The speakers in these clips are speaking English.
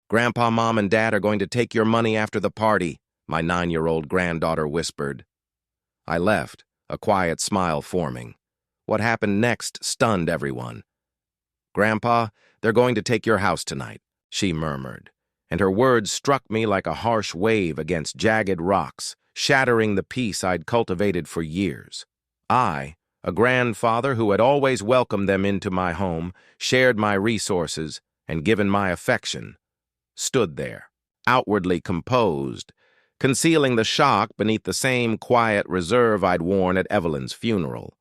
Grandpa, Mom, and Dad are going to take your money after the party, my 9-year-old granddaughter whispered. I left, a quiet smile forming. What happened next stunned everyone. Grandpa, they're going to take your house tonight, she murmured, and her words struck me like a harsh wave against jagged rocks, shattering the peace I'd cultivated for years. I, a grandfather who had always welcomed them into my home, shared my resources, and given my affection, stood there, outwardly composed, concealing the shock beneath the same quiet reserve I'd worn at Evelyn's funeral.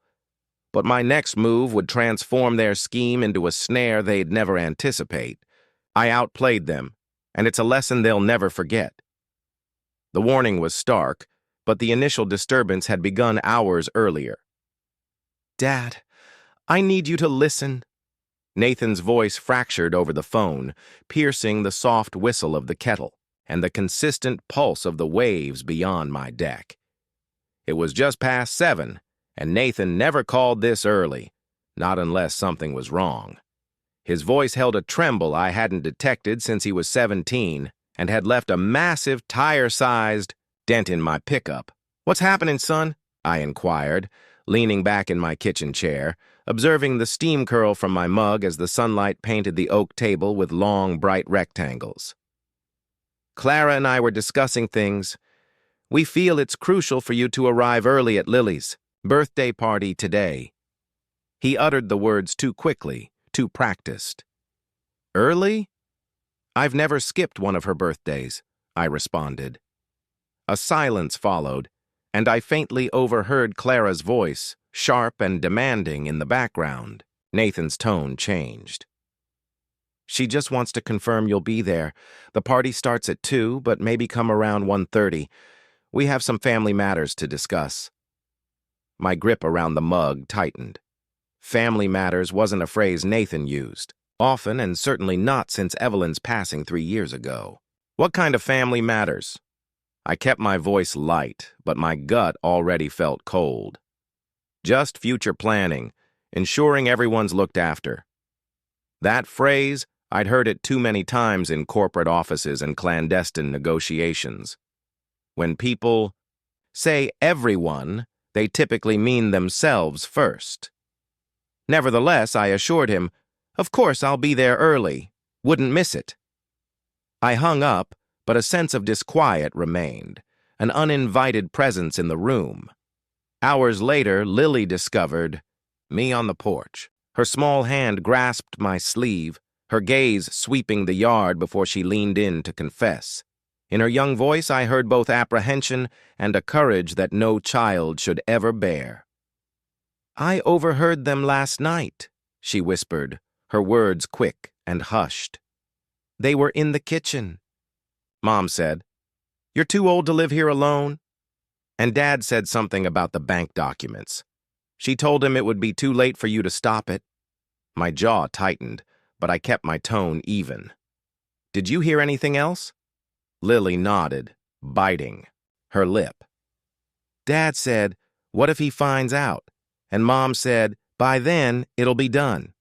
But my next move would transform their scheme into a snare they'd never anticipate. I outplayed them, and it's a lesson they'll never forget. The warning was stark, but the initial disturbance had begun hours earlier. Dad, I need you to listen. Nathan's voice fractured over the phone, piercing the soft whistle of the kettle and the consistent pulse of the waves beyond my deck. It was just past 7, and Nathan never called this early, not unless something was wrong. His voice held a tremble I hadn't detected since he was 17 and had left a massive tire-sized dent in my pickup. What's happening, son? I inquired, leaning back in my kitchen chair, observing the steam curl from my mug as the sunlight painted the oak table with long, bright rectangles. Clara and I were discussing things. We feel it's crucial for you to arrive early at Lily's birthday party today. He uttered the words too quickly, too practiced. Early? I've never skipped one of her birthdays, I responded. A silence followed, and I faintly overheard Clara's voice, sharp and demanding in the background. Nathan's tone changed. She just wants to confirm you'll be there. The party starts at 2, but maybe come around 1:30. We have some family matters to discuss. My grip around the mug tightened. Family matters wasn't a phrase Nathan used, often and certainly not since Evelyn's passing 3 years ago. What kind of family matters? I kept my voice light, but my gut already felt cold. Just future planning, ensuring everyone's looked after. That phrase, I'd heard it too many times in corporate offices and clandestine negotiations. When people say everyone, they typically mean themselves first. Nevertheless, I assured him, of course I'll be there early. Wouldn't miss it. I hung up, but a sense of disquiet remained, an uninvited presence in the room. Hours later, Lily discovered me on the porch. Her small hand grasped my sleeve, her gaze sweeping the yard before she leaned in to confess. In her young voice, I heard both apprehension and a courage that no child should ever bear. I overheard them last night, she whispered, her words quick and hushed. They were in the kitchen. Mom said, "You're too old to live here alone." And Dad said something about the bank documents. She told him it would be too late for you to stop it. My jaw tightened, but I kept my tone even. Did you hear anything else? Lily nodded, biting her lip. Dad said, "What if he finds out?" And Mom said, "By then, it'll be done."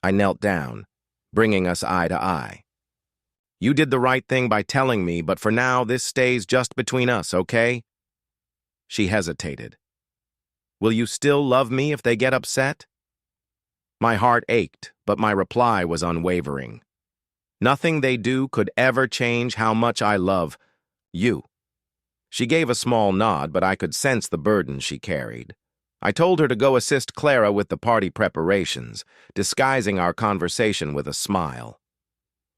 I knelt down, bringing us eye to eye. You did the right thing by telling me, but for now, this stays just between us, okay? She hesitated. Will you still love me if they get upset? My heart ached, but my reply was unwavering. Nothing they do could ever change how much I love you. She gave a small nod, but I could sense the burden she carried. I told her to go assist Clara with the party preparations, disguising our conversation with a smile.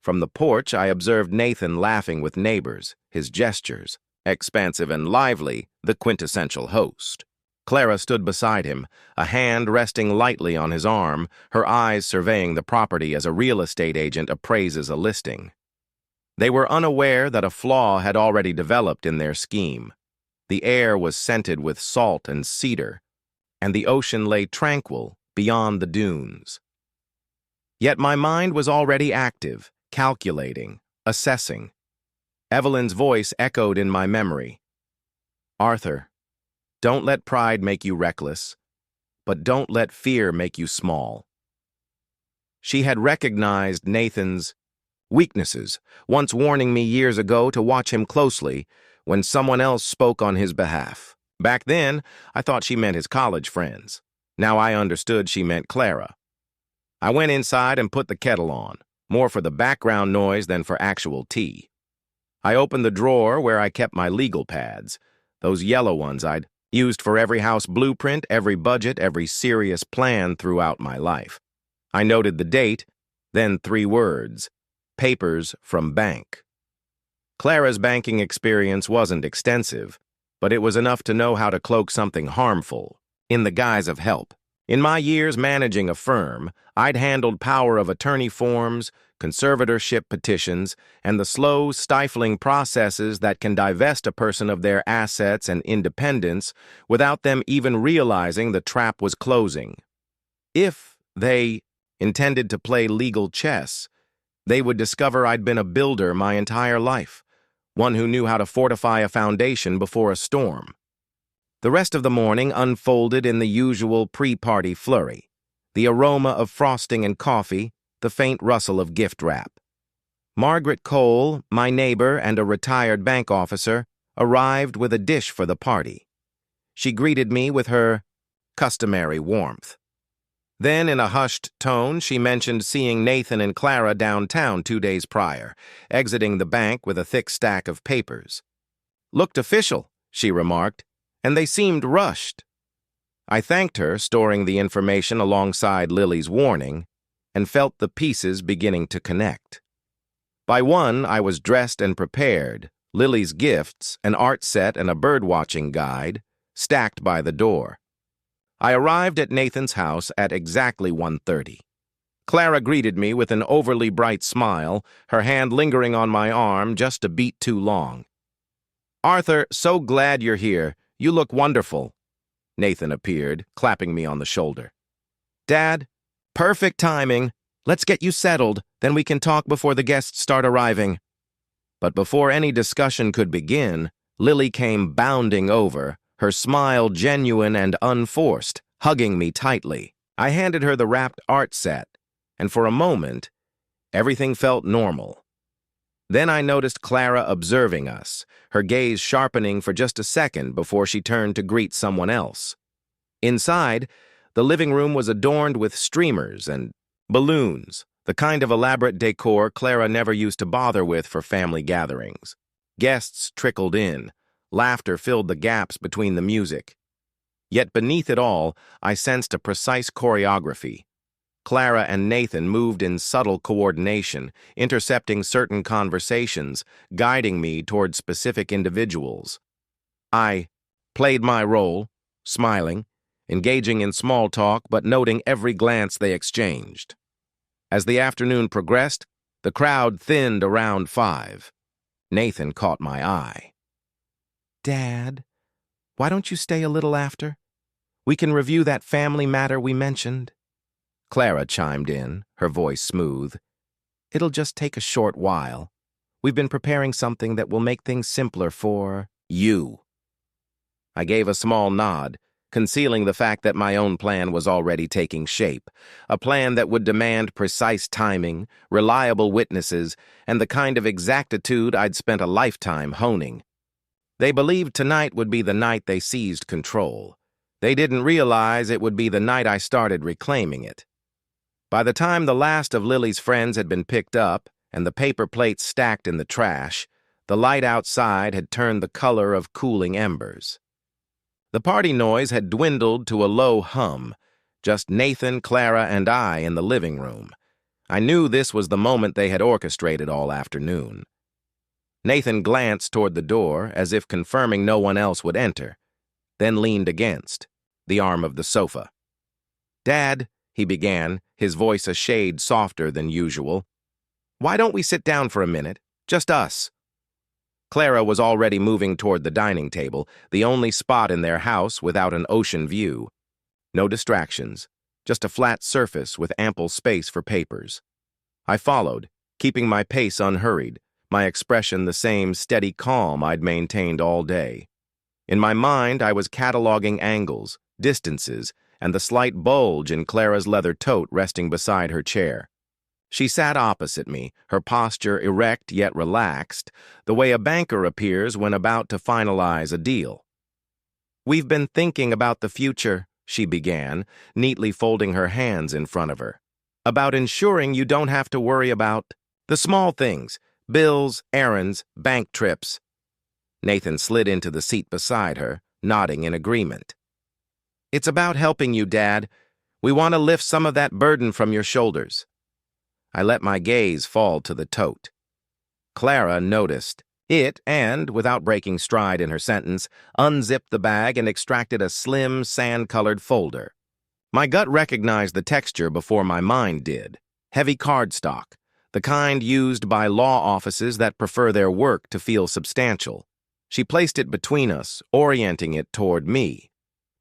From the porch, I observed Nathan laughing with neighbors, his gestures, expansive and lively, the quintessential host. Clara stood beside him, a hand resting lightly on his arm, her eyes surveying the property as a real estate agent appraises a listing. They were unaware that a flaw had already developed in their scheme. The air was scented with salt and cedar, and the ocean lay tranquil beyond the dunes. Yet my mind was already active, calculating, assessing. Evelyn's voice echoed in my memory. Arthur, don't let pride make you reckless, but don't let fear make you small. She had recognized Nathan's Weaknesses, once warning me years ago to watch him closely when someone else spoke on his behalf. Back then, I thought she meant his college friends. Now I understood she meant Clara. I went inside and put the kettle on, more for the background noise than for actual tea. I opened the drawer where I kept my legal pads, those yellow ones I'd used for every house blueprint, every budget, every serious plan throughout my life. I noted the date, then 3 words: papers from bank. Clara's banking experience wasn't extensive, but it was enough to know how to cloak something harmful in the guise of help. In my years managing a firm, I'd handled power of attorney forms, conservatorship petitions, and the slow, stifling processes that can divest a person of their assets and independence without them even realizing the trap was closing. If they intended to play legal chess, they would discover I'd been a builder my entire life, one who knew how to fortify a foundation before a storm. The rest of the morning unfolded in the usual pre-party flurry, the aroma of frosting and coffee, the faint rustle of gift wrap. Margaret Cole, my neighbor and a retired bank officer, arrived with a dish for the party. She greeted me with her customary warmth. Then, in a hushed tone, she mentioned seeing Nathan and Clara downtown 2 days prior, exiting the bank with a thick stack of papers. "Looked official," she remarked, "and they seemed rushed." I thanked her, storing the information alongside Lily's warning, and felt the pieces beginning to connect. By 1, I was dressed and prepared, Lily's gifts, an art set and a birdwatching guide, stacked by the door. I arrived at Nathan's house at exactly 1:30. Clara greeted me with an overly bright smile, her hand lingering on my arm just a beat too long. "Arthur, so glad you're here. You look wonderful." Nathan appeared, clapping me on the shoulder. "Dad, perfect timing. Let's get you settled, then we can talk before the guests start arriving." But before any discussion could begin, Lily came bounding over, her smile genuine and unforced, hugging me tightly. I handed her the wrapped art set, and for a moment, everything felt normal. Then I noticed Clara observing us, her gaze sharpening for just a second before she turned to greet someone else. Inside, the living room was adorned with streamers and balloons, the kind of elaborate decor Clara never used to bother with for family gatherings. Guests trickled in. Laughter filled the gaps between the music. Yet beneath it all, I sensed a precise choreography. Clara and Nathan moved in subtle coordination, intercepting certain conversations, guiding me toward specific individuals. I played my role, smiling, engaging in small talk but noting every glance they exchanged. As the afternoon progressed, the crowd thinned around 5. Nathan caught my eye. "Dad, why don't you stay a little after? We can review that family matter we mentioned." Clara chimed in, her voice smooth. "It'll just take a short while. We've been preparing something that will make things simpler for you." I gave a small nod, concealing the fact that my own plan was already taking shape, a plan that would demand precise timing, reliable witnesses, and the kind of exactitude I'd spent a lifetime honing. They believed tonight would be the night they seized control. They didn't realize it would be the night I started reclaiming it. By the time the last of Lily's friends had been picked up and the paper plates stacked in the trash, the light outside had turned the color of cooling embers. The party noise had dwindled to a low hum, just Nathan, Clara, and I in the living room. I knew this was the moment they had orchestrated all afternoon. Nathan glanced toward the door as if confirming no one else would enter, then leaned against the arm of the sofa. "Dad," he began, his voice a shade softer than usual, "why don't we sit down for a minute? Just us." Clara was already moving toward the dining table, the only spot in their house without an ocean view. No distractions, just a flat surface with ample space for papers. I followed, keeping my pace unhurried, my expression the same steady calm I'd maintained all day. In my mind, I was cataloging angles, distances, and the slight bulge in Clara's leather tote resting beside her chair. She sat opposite me, her posture erect yet relaxed, the way a banker appears when about to finalize a deal. "We've been thinking about the future," she began, neatly folding her hands in front of her. "About ensuring you don't have to worry about the small things, bills, errands, bank trips." Nathan slid into the seat beside her, nodding in agreement. "It's about helping you, Dad. We want to lift some of that burden from your shoulders." I let my gaze fall to the tote. Clara noticed it and, without breaking stride in her sentence, unzipped the bag and extracted a slim, sand-colored folder. My gut recognized the texture before my mind did. Heavy cardstock, the kind used by law offices that prefer their work to feel substantial. She placed it between us, orienting it toward me.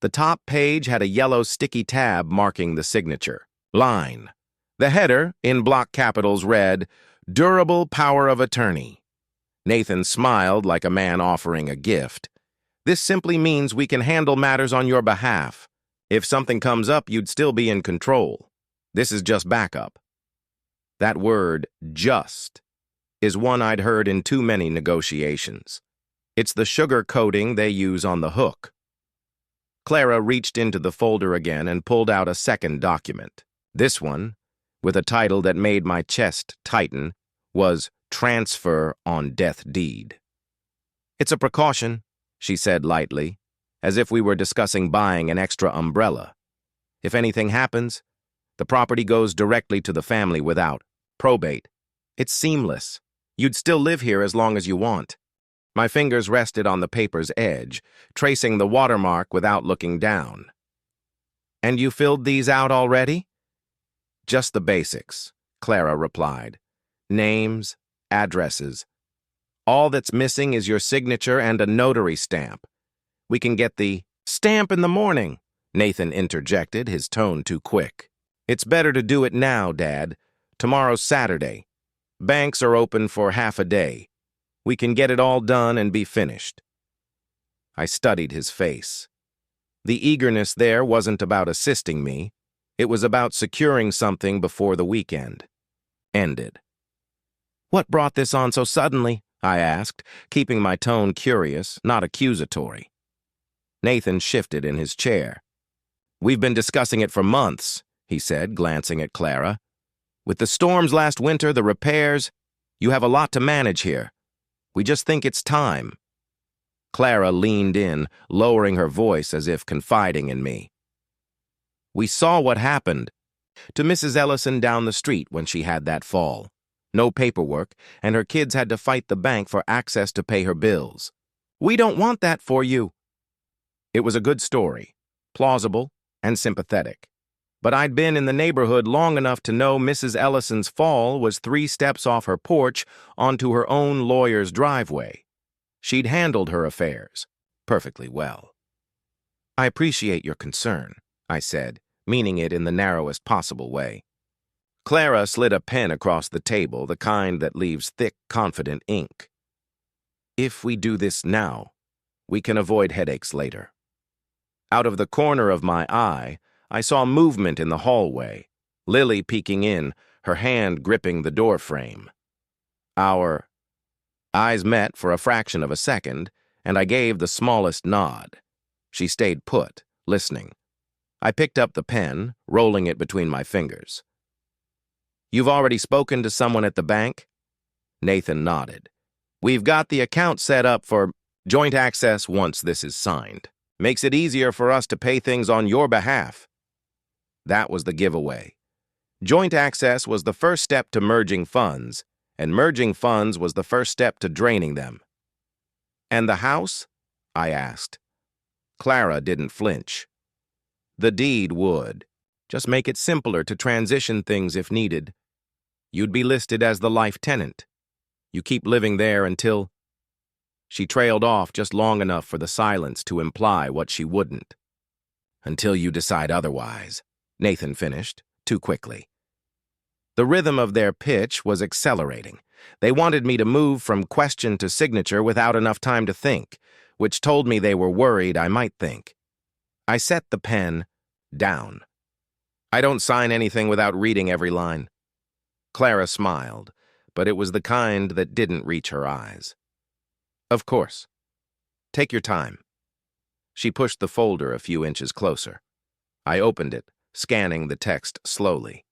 The top page had a yellow sticky tab marking the signature. Line. The header, in block capitals, read, "Durable Power of Attorney." Nathan smiled like a man offering a gift. "This simply means we can handle matters on your behalf. If something comes up, you'd still be in control. This is just backup." That word, just, is one I'd heard in too many negotiations. It's the sugar coating they use on the hook. Clara reached into the folder again and pulled out a second document. This one, with a title that made my chest tighten, was "Transfer on Death Deed." "It's a precaution," she said lightly, as if we were discussing buying an extra umbrella. "If anything happens, the property goes directly to the family without probate. It's seamless. You'd still live here as long as you want." My fingers rested on the paper's edge, tracing the watermark without looking down. "And you filled these out already?" "Just the basics," Clara replied. "Names, addresses. All that's missing is your signature and a notary stamp. We can get the stamp in the morning," Nathan interjected, his tone too quick. "It's better to do it now, Dad. Tomorrow's Saturday. Banks are open for half a day. We can get it all done and be finished." I studied his face. The eagerness there wasn't about assisting me. It was about securing something before the weekend ended. "What brought this on so suddenly?" I asked, keeping my tone curious, not accusatory. Nathan shifted in his chair. "We've been discussing it for months," he said, glancing at Clara. "With the storms last winter, the repairs, you have a lot to manage here. We just think it's time." Clara leaned in, lowering her voice as if confiding in me. "We saw what happened to Mrs. Ellison down the street when she had that fall. No paperwork, and her kids had to fight the bank for access to pay her bills. We don't want that for you." It was a good story, plausible and sympathetic. But I'd been in the neighborhood long enough to know Mrs. Ellison's fall was 3 steps off her porch onto her own lawyer's driveway. She'd handled her affairs perfectly well. "I appreciate your concern," I said, meaning it in the narrowest possible way. Clara slid a pen across the table, the kind that leaves thick, confident ink. "If we do this now, we can avoid headaches later." Out of the corner of my eye, I saw movement in the hallway, Lily peeking in, her hand gripping the doorframe. Our eyes met for a fraction of a second, and I gave the smallest nod. She stayed put, listening. I picked up the pen, rolling it between my fingers. "You've already spoken to someone at the bank?" Nathan nodded. "We've got the account set up for joint access once this is signed. Makes it easier for us to pay things on your behalf." That was the giveaway. Joint access was the first step to merging funds, and merging funds was the first step to draining them. "And the house?" I asked. Clara didn't flinch. "The deed would. Just make it simpler to transition things if needed. You'd be listed as the life tenant. You keep living there until—" She trailed off just long enough for the silence to imply what she wouldn't. "Until you decide otherwise," Nathan finished, too quickly. The rhythm of their pitch was accelerating. They wanted me to move from question to signature without enough time to think, which told me they were worried I might think. I set the pen down. "I don't sign anything without reading every line." Clara smiled, but it was the kind that didn't reach her eyes. Of course. Take your time. She pushed the folder a few inches closer. I opened it, scanning the text slowly.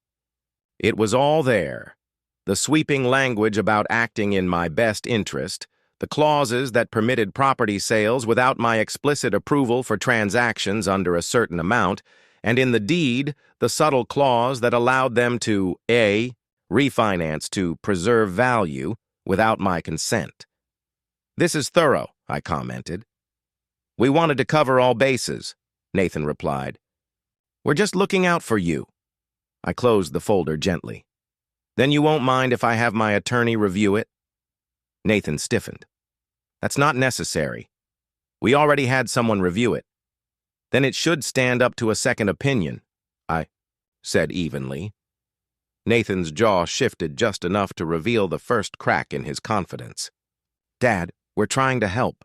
It was all there. The sweeping language about acting in my best interest, the clauses that permitted property sales without my explicit approval for transactions under a certain amount, and in the deed, the subtle clause that allowed them to A. refinance to preserve value without my consent. This is thorough, I commented. We wanted to cover all bases, Nathan replied. We're just looking out for you. I closed the folder gently. Then you won't mind if I have my attorney review it? Nathan stiffened. That's not necessary. We already had someone review it. Then it should stand up to a second opinion, I said evenly. Nathan's jaw shifted just enough to reveal the first crack in his confidence. Dad, we're trying to help.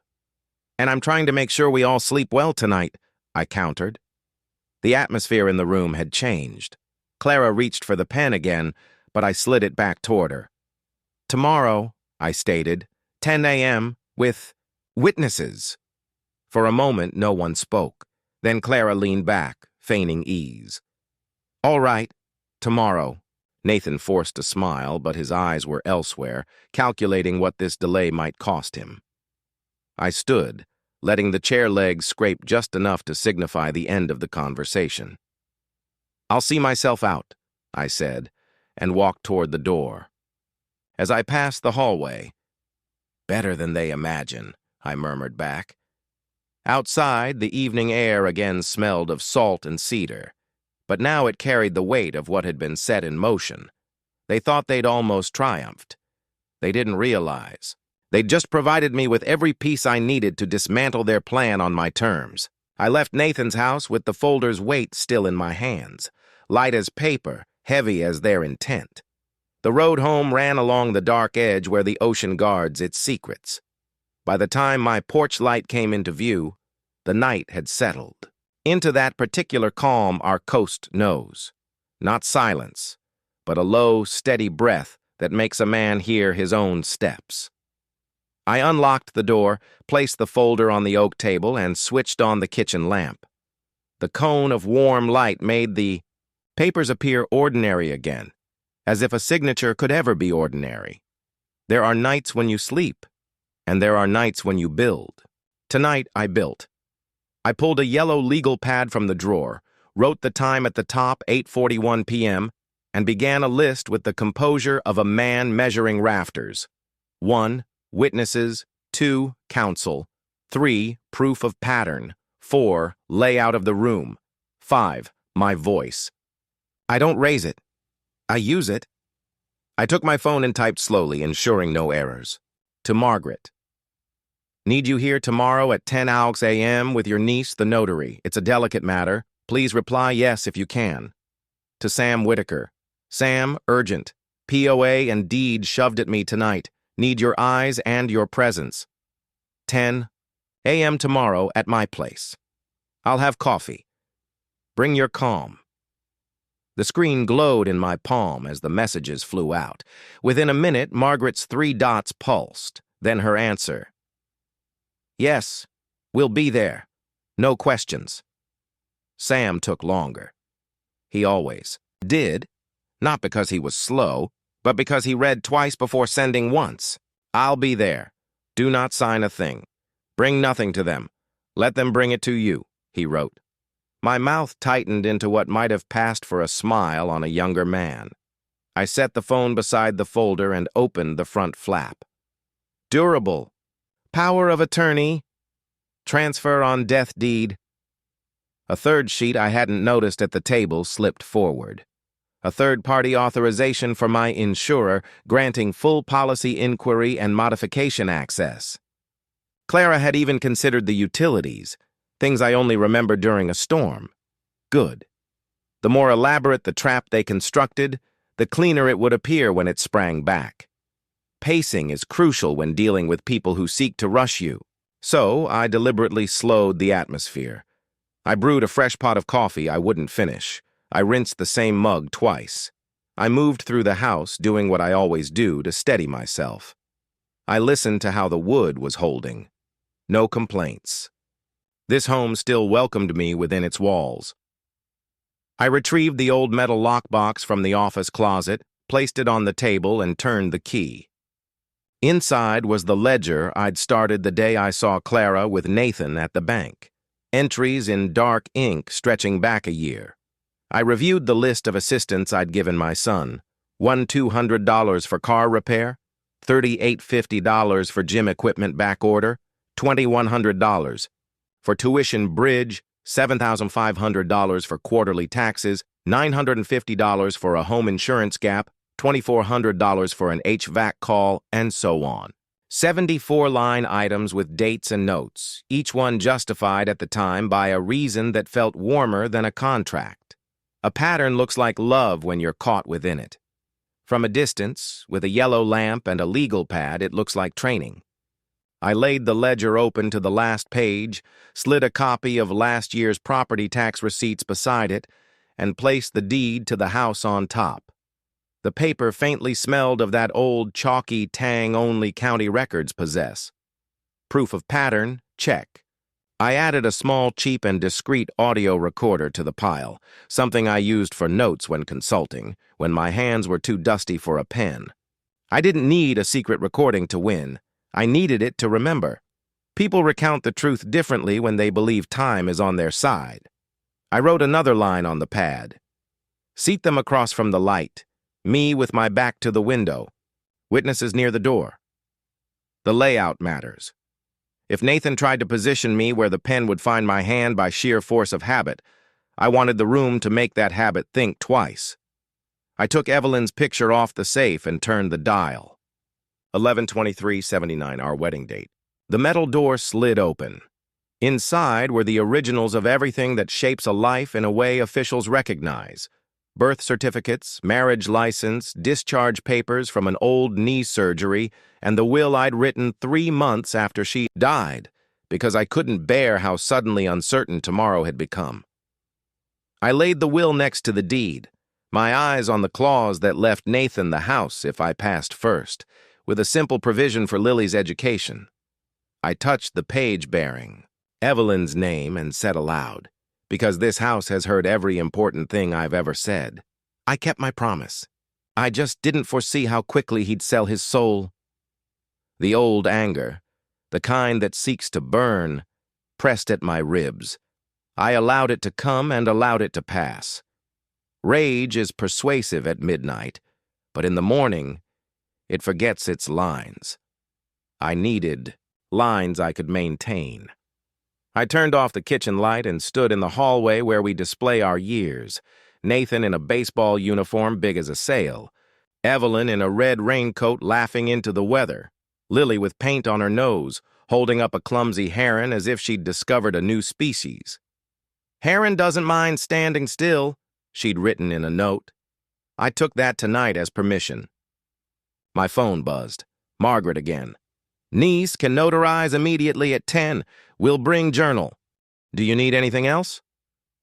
And I'm trying to make sure we all sleep well tonight, I countered. The atmosphere in the room had changed. Clara reached for the pen again, but I slid it back toward her. Tomorrow, I stated, 10 a.m. with witnesses. For a moment, no one spoke. Then Clara leaned back, feigning ease. All right, tomorrow. Nathan forced a smile, but his eyes were elsewhere, calculating what this delay might cost him. I stood, letting the chair legs scrape just enough to signify the end of the conversation. I'll see myself out, I said, and walked toward the door. As I passed the hallway, better than they imagine, I murmured back. Outside, the evening air again smelled of salt and cedar, but now it carried the weight of what had been set in motion. They thought they'd almost triumphed. They didn't realize. They'd just provided me with every piece I needed to dismantle their plan on my terms. I left Nathan's house with the folder's weight still in my hands, light as paper, heavy as their intent. The road home ran along the dark edge where the ocean guards its secrets. By the time my porch light came into view, the night had settled. Into that particular calm our coast knows. Not silence, but a low, steady breath that makes a man hear his own steps. I unlocked the door, placed the folder on the oak table, and switched on the kitchen lamp. The cone of warm light made the papers appear ordinary again, as if a signature could ever be ordinary. There are nights when you sleep, and there are nights when you build. Tonight, I built. I pulled a yellow legal pad from the drawer, wrote the time at the top, 8:41 p.m., and began a list with the composure of a man measuring rafters. 1. Witnesses. 2. Counsel. 3. Proof of pattern. 4. Layout of the room. 5. My voice. I don't raise it. I use it. I took my phone and typed slowly, ensuring no errors. To Margaret. Need you here tomorrow at 10 a.m. with your niece, the notary. It's a delicate matter. Please reply yes if you can. To Sam Whitaker. Sam, urgent. POA and deed shoved at me tonight. Need your eyes and your presence. 10 a.m. tomorrow at my place. I'll have coffee. Bring your calm. The screen glowed in my palm as the messages flew out. Within a minute, Margaret's 3 dots pulsed, then her answer. Yes, we'll be there. No questions. Sam took longer. He always did, not because he was slow, but because he read twice before sending once. I'll be there. Do not sign a thing. Bring nothing to them. Let them bring it to you, he wrote. My mouth tightened into what might have passed for a smile on a younger man. I set the phone beside the folder and opened the front flap. Durable. Power of attorney. Transfer on death deed. A third sheet I hadn't noticed at the table slipped forward. A third-party authorization for my insurer granting full policy inquiry and modification access. Clara had even considered the utilities, things I only remember during a storm. Good. The more elaborate the trap they constructed, the cleaner it would appear when it sprang back. Pacing is crucial when dealing with people who seek to rush you. So I deliberately slowed the atmosphere. I brewed a fresh pot of coffee I wouldn't finish. I rinsed the same mug twice. I moved through the house, doing what I always do to steady myself. I listened to how the wood was holding. No complaints. This home still welcomed me within its walls. I retrieved the old metal lockbox from the office closet, placed it on the table, and turned the key. Inside was the ledger I'd started the day I saw Clara with Nathan at the bank. Entries in dark ink stretching back a year. I reviewed the list of assistance I'd given my son. $200 for car repair, $3,850 for gym equipment back order, $2,100 for tuition bridge, $7,500 for quarterly taxes, $950 for a home insurance gap, $2,400 for an HVAC call, and so on. 74 line items with dates and notes, each one justified at the time by a reason that felt warmer than a contract. A pattern looks like love when you're caught within it. From a distance, with a yellow lamp and a legal pad, it looks like training. I laid the ledger open to the last page, slid a copy of last year's property tax receipts beside it, and placed the deed to the house on top. The paper faintly smelled of that old chalky tang only county records possess. Proof of pattern, check. I added a small, cheap, and discreet audio recorder to the pile, something I used for notes when consulting, when my hands were too dusty for a pen. I didn't need a secret recording to win. I needed it to remember. People recount the truth differently when they believe time is on their side. I wrote another line on the pad. Seat them across from the light. Me with my back to the window. Witnesses near the door. The layout matters. If Nathan tried to position me where the pen would find my hand by sheer force of habit, I wanted the room to make that habit think twice. I took Evelyn's picture off the safe and turned the dial. 11/23/79, our wedding date. The metal door slid open. Inside were the originals of everything that shapes a life in a way officials recognize. Birth certificates, marriage license, discharge papers from an old knee surgery, and the will I'd written 3 months after she died, because I couldn't bear how suddenly uncertain tomorrow had become. I laid the will next to the deed, my eyes on the clause that left Nathan the house if I passed first, with a simple provision for Lily's education. I touched the page bearing Evelyn's name and said aloud, because this house has heard every important thing I've ever said. I kept my promise. I just didn't foresee how quickly he'd sell his soul. The old anger, the kind that seeks to burn, pressed at my ribs. I allowed it to come and allowed it to pass. Rage is persuasive at midnight, but in the morning, it forgets its lines. I needed lines I could maintain. I turned off the kitchen light and stood in the hallway where we display our years. Nathan in a baseball uniform big as a sail. Evelyn in a red raincoat laughing into the weather. Lily with paint on her nose, holding up a clumsy heron as if she'd discovered a new species. "Heron doesn't mind standing still," she'd written in a note. I took that tonight as permission. My phone buzzed. Margaret again. "Niece can notarize immediately at 10. We'll bring journal. Do you need anything else?"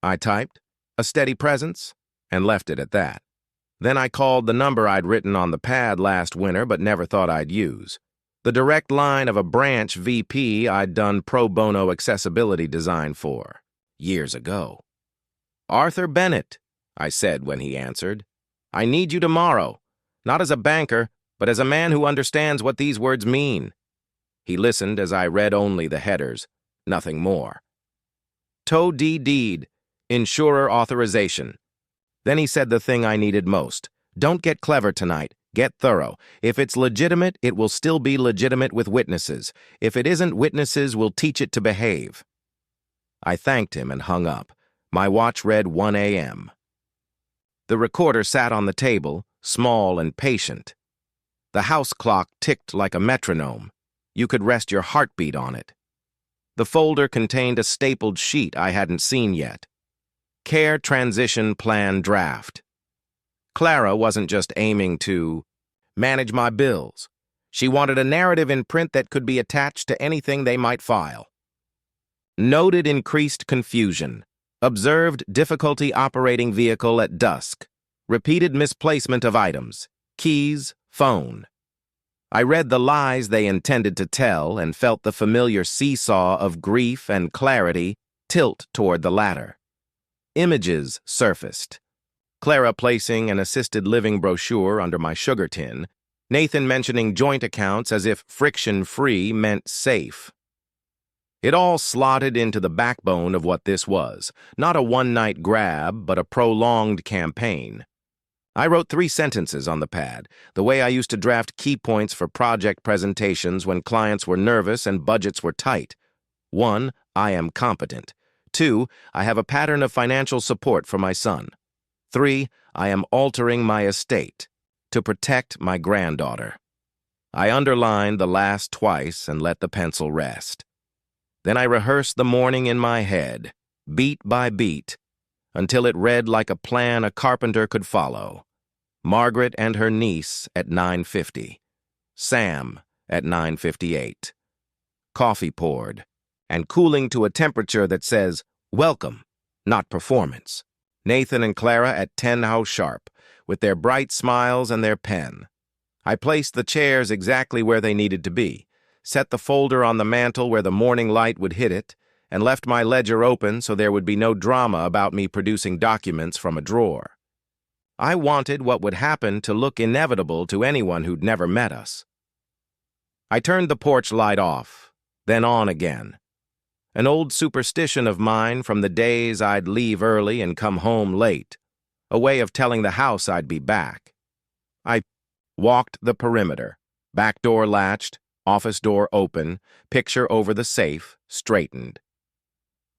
I typed, "A steady presence," and left it at that. Then I called the number I'd written on the pad last winter but never thought I'd use. The direct line of a branch VP I'd done pro bono accessibility design for, years ago. "Arthur Bennett," I said when he answered. "I need you tomorrow, not as a banker, but as a man who understands what these words mean." He listened as I read only the headers, nothing more. "Tow deed, insurer authorization." Then he said the thing I needed most. "Don't get clever tonight, get thorough. If it's legitimate, it will still be legitimate with witnesses. If it isn't, witnesses will teach it to behave." I thanked him and hung up. My watch read 1 a.m. The recorder sat on the table, small and patient. The house clock ticked like a metronome. You could rest your heartbeat on it. The folder contained a stapled sheet I hadn't seen yet. Care Transition Plan Draft. Clara wasn't just aiming to manage my bills. She wanted a narrative in print that could be attached to anything they might file. Noted increased confusion. Observed difficulty operating vehicle at dusk. Repeated misplacement of items, keys, phone. I read the lies they intended to tell and felt the familiar seesaw of grief and clarity tilt toward the latter. Images surfaced. Clara placing an assisted living brochure under my sugar tin, Nathan mentioning joint accounts as if friction-free meant safe. It all slotted into the backbone of what this was, not a one-night grab, but a prolonged campaign. I wrote 3 sentences on the pad, the way I used to draft key points for project presentations when clients were nervous and budgets were tight. 1, I am competent. 2, I have a pattern of financial support for my son. 3, I am altering my estate to protect my granddaughter. I underlined the last twice and let the pencil rest. Then I rehearsed the morning in my head, beat by beat, until it read like a plan a carpenter could follow. Margaret and her niece at 9:50. Sam at 9:58. Coffee poured, and cooling to a temperature that says, welcome, not performance. Nathan and Clara at 10 how sharp, with their bright smiles and their pen. I placed the chairs exactly where they needed to be, set the folder on the mantel where the morning light would hit it, and left my ledger open so there would be no drama about me producing documents from a drawer. I wanted what would happen to look inevitable to anyone who'd never met us. I turned the porch light off, then on again. An old superstition of mine from the days I'd leave early and come home late, a way of telling the house I'd be back. I walked the perimeter, back door latched, office door open, picture over the safe, straightened.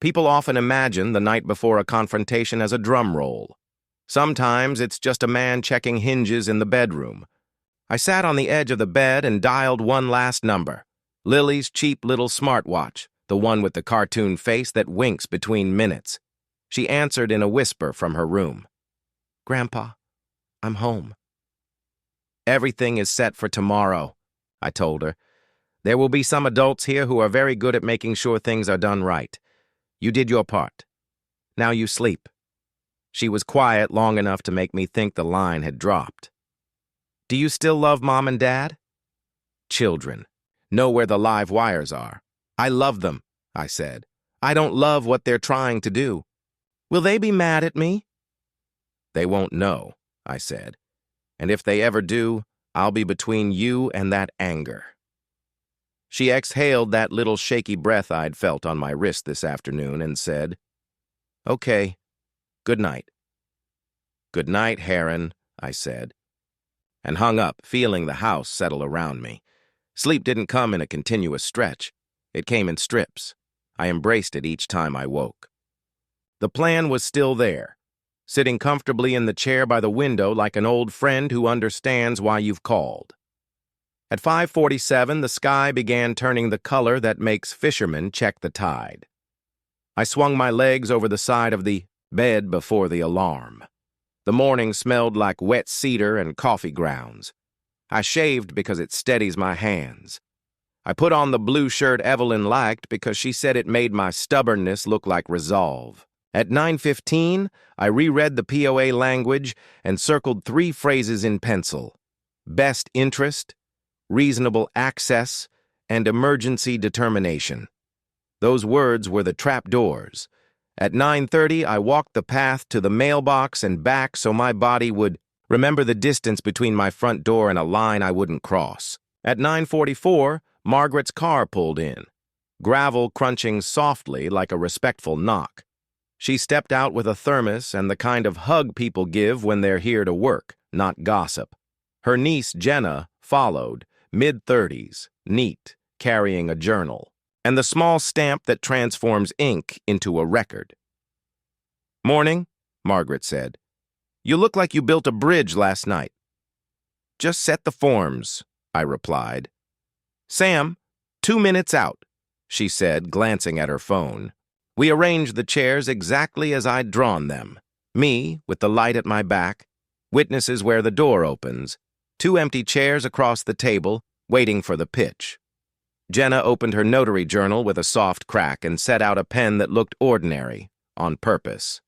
People often imagine the night before a confrontation as a drum roll. Sometimes it's just a man checking hinges in the bedroom. I sat on the edge of the bed and dialed one last number, Lily's cheap little smartwatch, the one with the cartoon face that winks between minutes. She answered in a whisper from her room. Grandpa, I'm home. Everything is set for tomorrow, I told her. There will be some adults here who are very good at making sure things are done right. You did your part. Now you sleep. She was quiet long enough to make me think the line had dropped. Do you still love Mom and Dad? Children. Know where the live wires are. I love them, I said. I don't love what they're trying to do. Will they be mad at me? They won't know, I said. And if they ever do, I'll be between you and that anger. She exhaled that little shaky breath I'd felt on my wrist this afternoon and said, Okay, good night. Good night, Heron, I said, and hung up, feeling the house settle around me. Sleep didn't come in a continuous stretch. It came in strips. I embraced it each time I woke. The plan was still there, sitting comfortably in the chair by the window like an old friend who understands why you've called. At 5:47, the sky began turning the color that makes fishermen check the tide. I swung my legs over the side of the bed before the alarm. The morning smelled like wet cedar and coffee grounds. I shaved because it steadies my hands. I put on the blue shirt Evelyn liked because she said it made my stubbornness look like resolve. At 9:15, I reread the POA language and circled 3 phrases in pencil: best interest, reasonable access, and emergency determination. Those words were the trapdoors. At 9:30, I walked the path to the mailbox and back so my body would remember the distance between my front door and a line I wouldn't cross. At 9:44, Margaret's car pulled in, gravel crunching softly like a respectful knock. She stepped out with a thermos and the kind of hug people give when they're here to work, not gossip. Her niece, Jenna, followed, mid-30s, neat, carrying a journal, and the small stamp that transforms ink into a record. Morning, Margaret said. You look like you built a bridge last night. Just set the forms, I replied. Sam, 2 minutes out, she said, glancing at her phone. We arranged the chairs exactly as I'd drawn them. Me, with the light at my back, witnesses where the door opens, 2 empty chairs across the table, waiting for the pitch. Jenna opened her notary journal with a soft crack and set out a pen that looked ordinary, on purpose.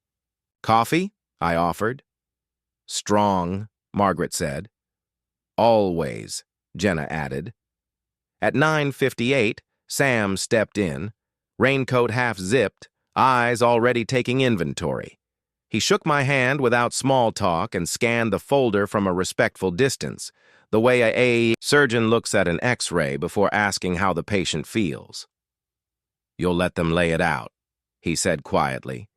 Coffee? I offered. Strong, Margaret said. Always, Jenna added. At 9:58, Sam stepped in, raincoat half zipped, eyes already taking inventory. He shook my hand without small talk and scanned the folder from a respectful distance, the way a surgeon looks at an X-ray before asking how the patient feels. You'll let them lay it out, he said quietly,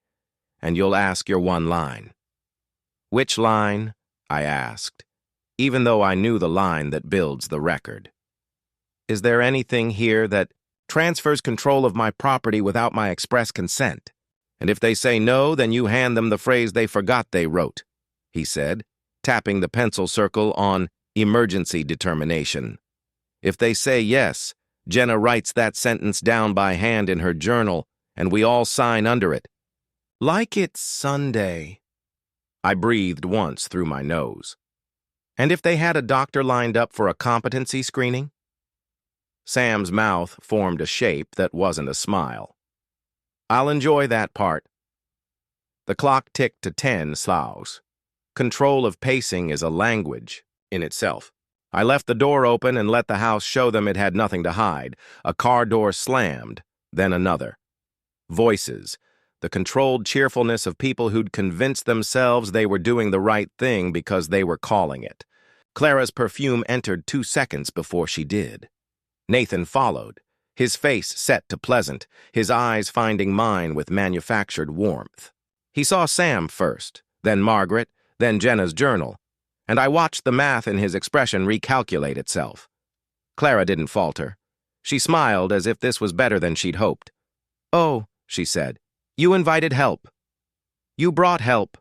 and you'll ask your one line. Which line? I asked, even though I knew the line that builds the record. Is there anything here that transfers control of my property without my express consent? And if they say no, then you hand them the phrase they forgot they wrote, he said, tapping the pencil circle on emergency determination. If they say yes, Jenna writes that sentence down by hand in her journal, and we all sign under it. Like it's Sunday. I breathed once through my nose. And if they had a doctor lined up for a competency screening? Sam's mouth formed a shape that wasn't a smile. I'll enjoy that part. The clock ticked to 10 sloughs. Control of pacing is a language in itself. I left the door open and let the house show them it had nothing to hide. A car door slammed, then another. Voices, the controlled cheerfulness of people who'd convinced themselves they were doing the right thing because they were calling it. Clara's perfume entered 2 seconds before she did. Nathan followed, his face set to pleasant, his eyes finding mine with manufactured warmth. He saw Sam first, then Margaret, then Jenna's journal, and I watched the math in his expression recalculate itself. Clara didn't falter. She smiled as if this was better than she'd hoped. Oh, she said, you invited help. You brought help,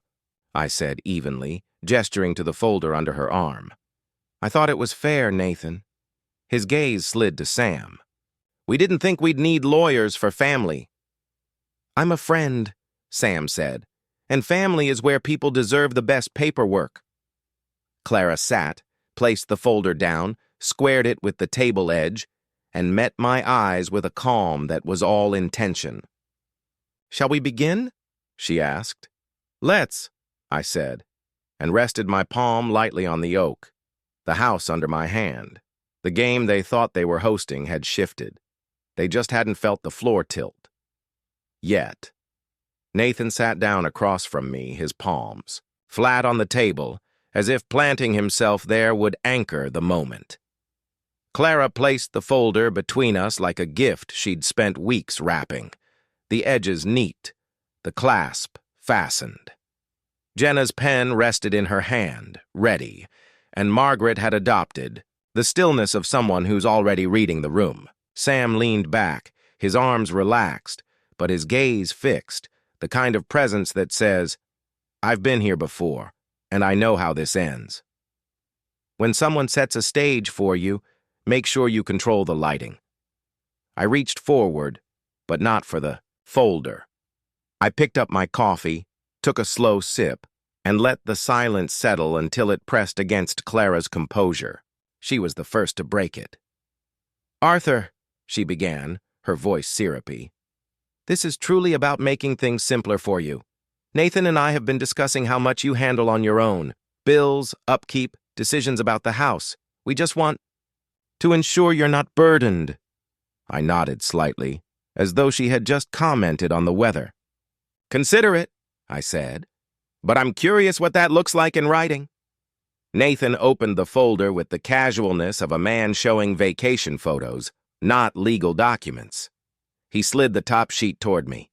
I said evenly, gesturing to the folder under her arm. I thought it was fair, Nathan. His gaze slid to Sam. We didn't think we'd need lawyers for family. I'm a friend, Sam said, and family is where people deserve the best paperwork. Clara sat, placed the folder down, squared it with the table edge, and met my eyes with a calm that was all intention. Shall we begin? She asked. Let's, I said, and rested my palm lightly on the oak, the house under my hand. The game they thought they were hosting had shifted. They just hadn't felt the floor tilt. Yet. Nathan sat down across from me, his palms, flat on the table, as if planting himself there would anchor the moment. Clara placed the folder between us like a gift she'd spent weeks wrapping, the edges neat, the clasp fastened. Jenna's pen rested in her hand, ready, and Margaret had adopted the stillness of someone who's already reading the room. Sam leaned back, his arms relaxed, but his gaze fixed, the kind of presence that says, I've been here before, and I know how this ends. When someone sets a stage for you, make sure you control the lighting. I reached forward, but not for the folder. I picked up my coffee, took a slow sip, and let the silence settle until it pressed against Clara's composure. She was the first to break it. Arthur, she began, her voice syrupy, this is truly about making things simpler for you. Nathan and I have been discussing how much you handle on your own. Bills, upkeep, decisions about the house. We just want to ensure you're not burdened. I nodded slightly, as though she had just commented on the weather. Consider it, I said, but I'm curious what that looks like in writing. Nathan opened the folder with the casualness of a man showing vacation photos, not legal documents. He slid the top sheet toward me.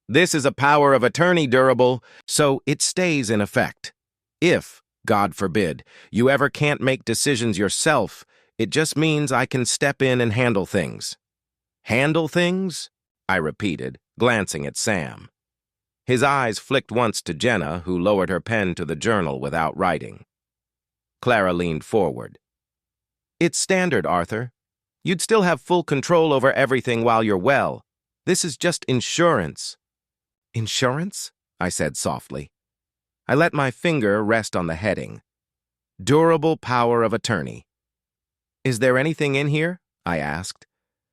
This is a power of attorney durable, so it stays in effect. If, God forbid, you ever can't make decisions yourself, it just means I can step in and handle things. Handle things? I repeated, glancing at Sam. His eyes flicked once to Jenna, who lowered her pen to the journal without writing. Clara leaned forward. It's standard, Arthur. You'd still have full control over everything while you're well. This is just insurance. Insurance? I said softly. I let my finger rest on the heading. Durable power of attorney. Is there anything in here, I asked,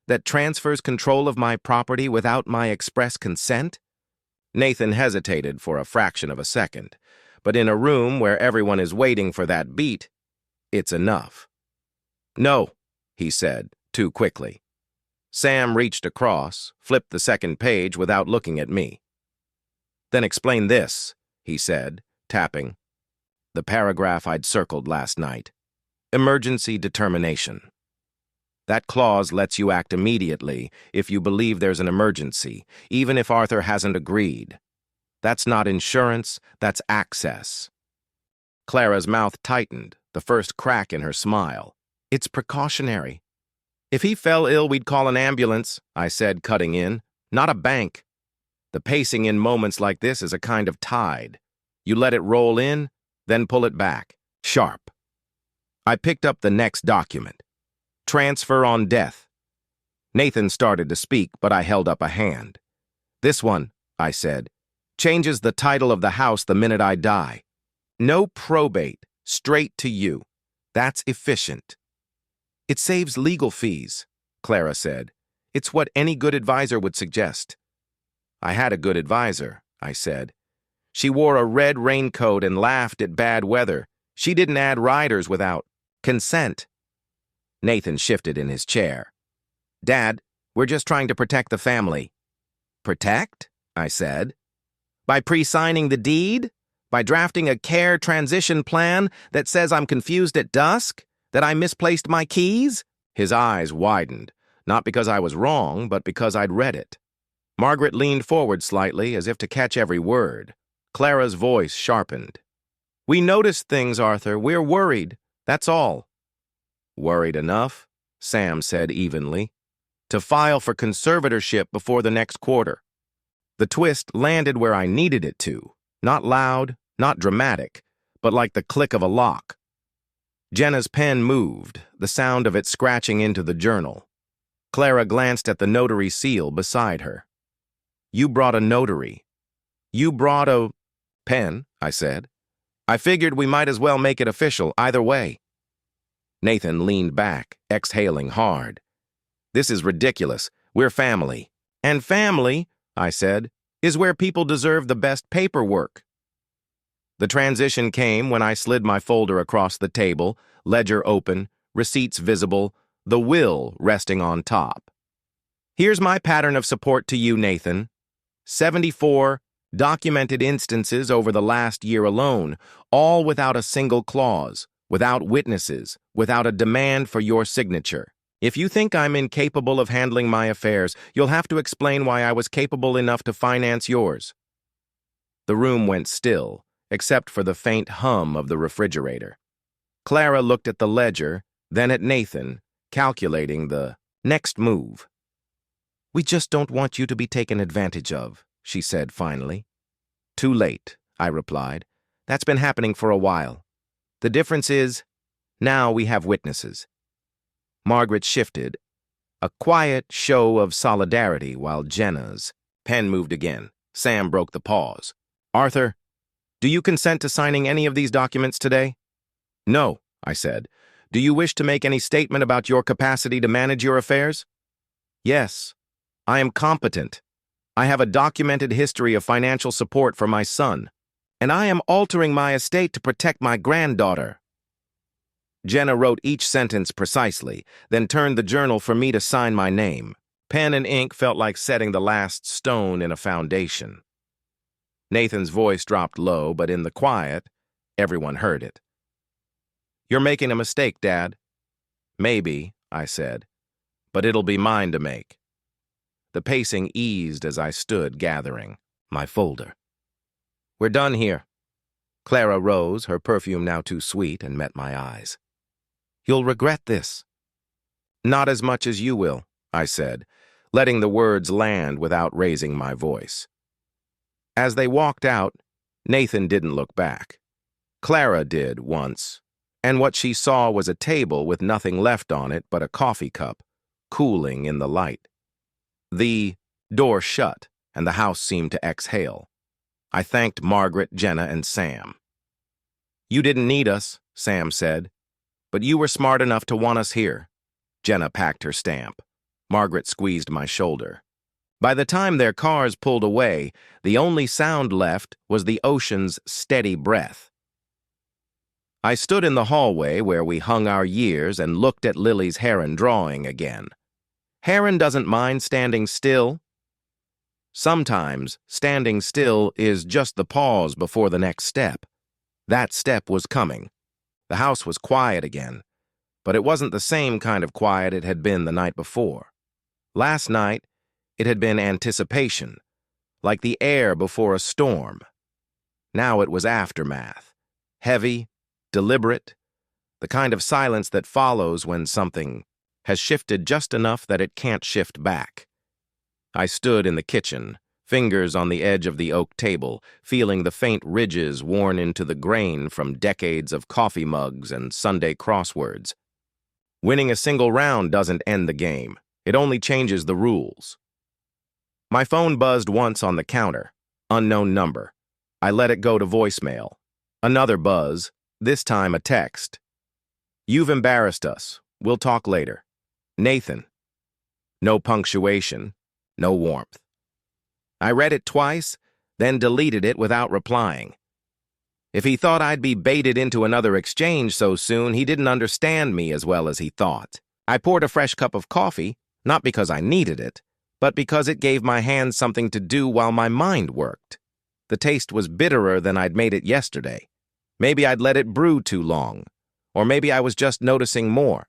that transfers control of my property without my express consent? Nathan hesitated for a fraction of a second, but in a room where everyone is waiting for that beat, it's enough. "No," he said, too quickly. Sam reached across, flipped the second page without looking at me. "Then explain this," he said, tapping. The paragraph I'd circled last night. Emergency determination. That clause lets you act immediately if you believe there's an emergency, even if Arthur hasn't agreed. That's not insurance, that's access. Clara's mouth tightened, the first crack in her smile. "It's precautionary." "If he fell ill, we'd call an ambulance," I said, cutting in. "Not a bank. The pacing in moments like this is a kind of tide. You let it roll in, then pull it back. Sharp." I picked up the next document. Transfer on death. Nathan started to speak, but I held up a hand. "This one," I said, "changes the title of the house the minute I die. No probate, straight to you. That's efficient." "It saves legal fees," Clara said. "It's what any good advisor would suggest." "I had a good advisor," I said. "She wore a red raincoat and laughed at bad weather. She didn't add riders without consent." Nathan shifted in his chair. "Dad, we're just trying to protect the family." "Protect?" I said. "By pre-signing the deed? By drafting a care transition plan that says I'm confused at dusk? That I misplaced my keys?" His eyes widened, not because I was wrong, but because I'd read it. Margaret leaned forward slightly, as if to catch every word. Clara's voice sharpened. "We noticed things, Arthur. We're worried. That's all." "Worried enough," Sam said evenly, "to file for conservatorship before the next quarter." The twist landed where I needed it to. Not loud, not dramatic, but like the click of a lock. Jenna's pen moved, the sound of it scratching into the journal. Clara glanced at the notary seal beside her. "You brought a notary. You brought a pen," I said. "I figured we might as well make it official either way." Nathan leaned back, exhaling hard. "This is ridiculous. We're family." "And family," I said, "is where people deserve the best paperwork." The transition came when I slid my folder across the table, ledger open, receipts visible, the will resting on top. "Here's my pattern of support to you, Nathan. 74 documented instances over the last year alone, all without a single clause, without witnesses, without a demand for your signature. If you think I'm incapable of handling my affairs, you'll have to explain why I was capable enough to finance yours." The room went still, except for the faint hum of the refrigerator. Clara looked at the ledger, then at Nathan, calculating the next move. "We just don't want you to be taken advantage of," she said finally. "Too late," I replied. "That's been happening for a while. The difference is, now we have witnesses." Margaret shifted, a quiet show of solidarity while Jenna's pen moved again. Sam broke the pause. "Arthur, do you consent to signing any of these documents today?" "No," I said. "Do you wish to make any statement about your capacity to manage your affairs?" "Yes. I am competent. I have a documented history of financial support for my son, and I am altering my estate to protect my granddaughter." Jenna wrote each sentence precisely, then turned the journal for me to sign my name. Pen and ink felt like setting the last stone in a foundation. Nathan's voice dropped low, but in the quiet, everyone heard it. "You're making a mistake, Dad." "Maybe," I said, "but it'll be mine to make." The pacing eased as I stood gathering my folder. "We're done here." Clara rose, her perfume now too sweet, and met my eyes. "You'll regret this." "Not as much as you will," I said, letting the words land without raising my voice. As they walked out, Nathan didn't look back. Clara did once, and what she saw was a table with nothing left on it but a coffee cup, cooling in the light. The door shut, and the house seemed to exhale. I thanked Margaret, Jenna, and Sam. "You didn't need us," Sam said, "but you were smart enough to want us here." Jenna packed her stamp. Margaret squeezed my shoulder. By the time their cars pulled away, the only sound left was the ocean's steady breath. I stood in the hallway where we hung our years and looked at Lily's heron drawing again. Heron doesn't mind standing still. Sometimes, standing still is just the pause before the next step. That step was coming. The house was quiet again, but it wasn't the same kind of quiet it had been the night before. Last night, it had been anticipation, like the air before a storm. Now it was aftermath, heavy, deliberate, the kind of silence that follows when something has shifted just enough that it can't shift back. I stood in the kitchen, fingers on the edge of the oak table, feeling the faint ridges worn into the grain from decades of coffee mugs and Sunday crosswords. Winning a single round doesn't end the game. It only changes the rules. My phone buzzed once on the counter. Unknown number. I let it go to voicemail. Another buzz, this time a text. "You've embarrassed us. We'll talk later. Nathan." No punctuation, no warmth. I read it twice, then deleted it without replying. If he thought I'd be baited into another exchange so soon, he didn't understand me as well as he thought. I poured a fresh cup of coffee, not because I needed it, but because it gave my hands something to do while my mind worked. The taste was bitterer than I'd made it yesterday. Maybe I'd let it brew too long, or maybe I was just noticing more.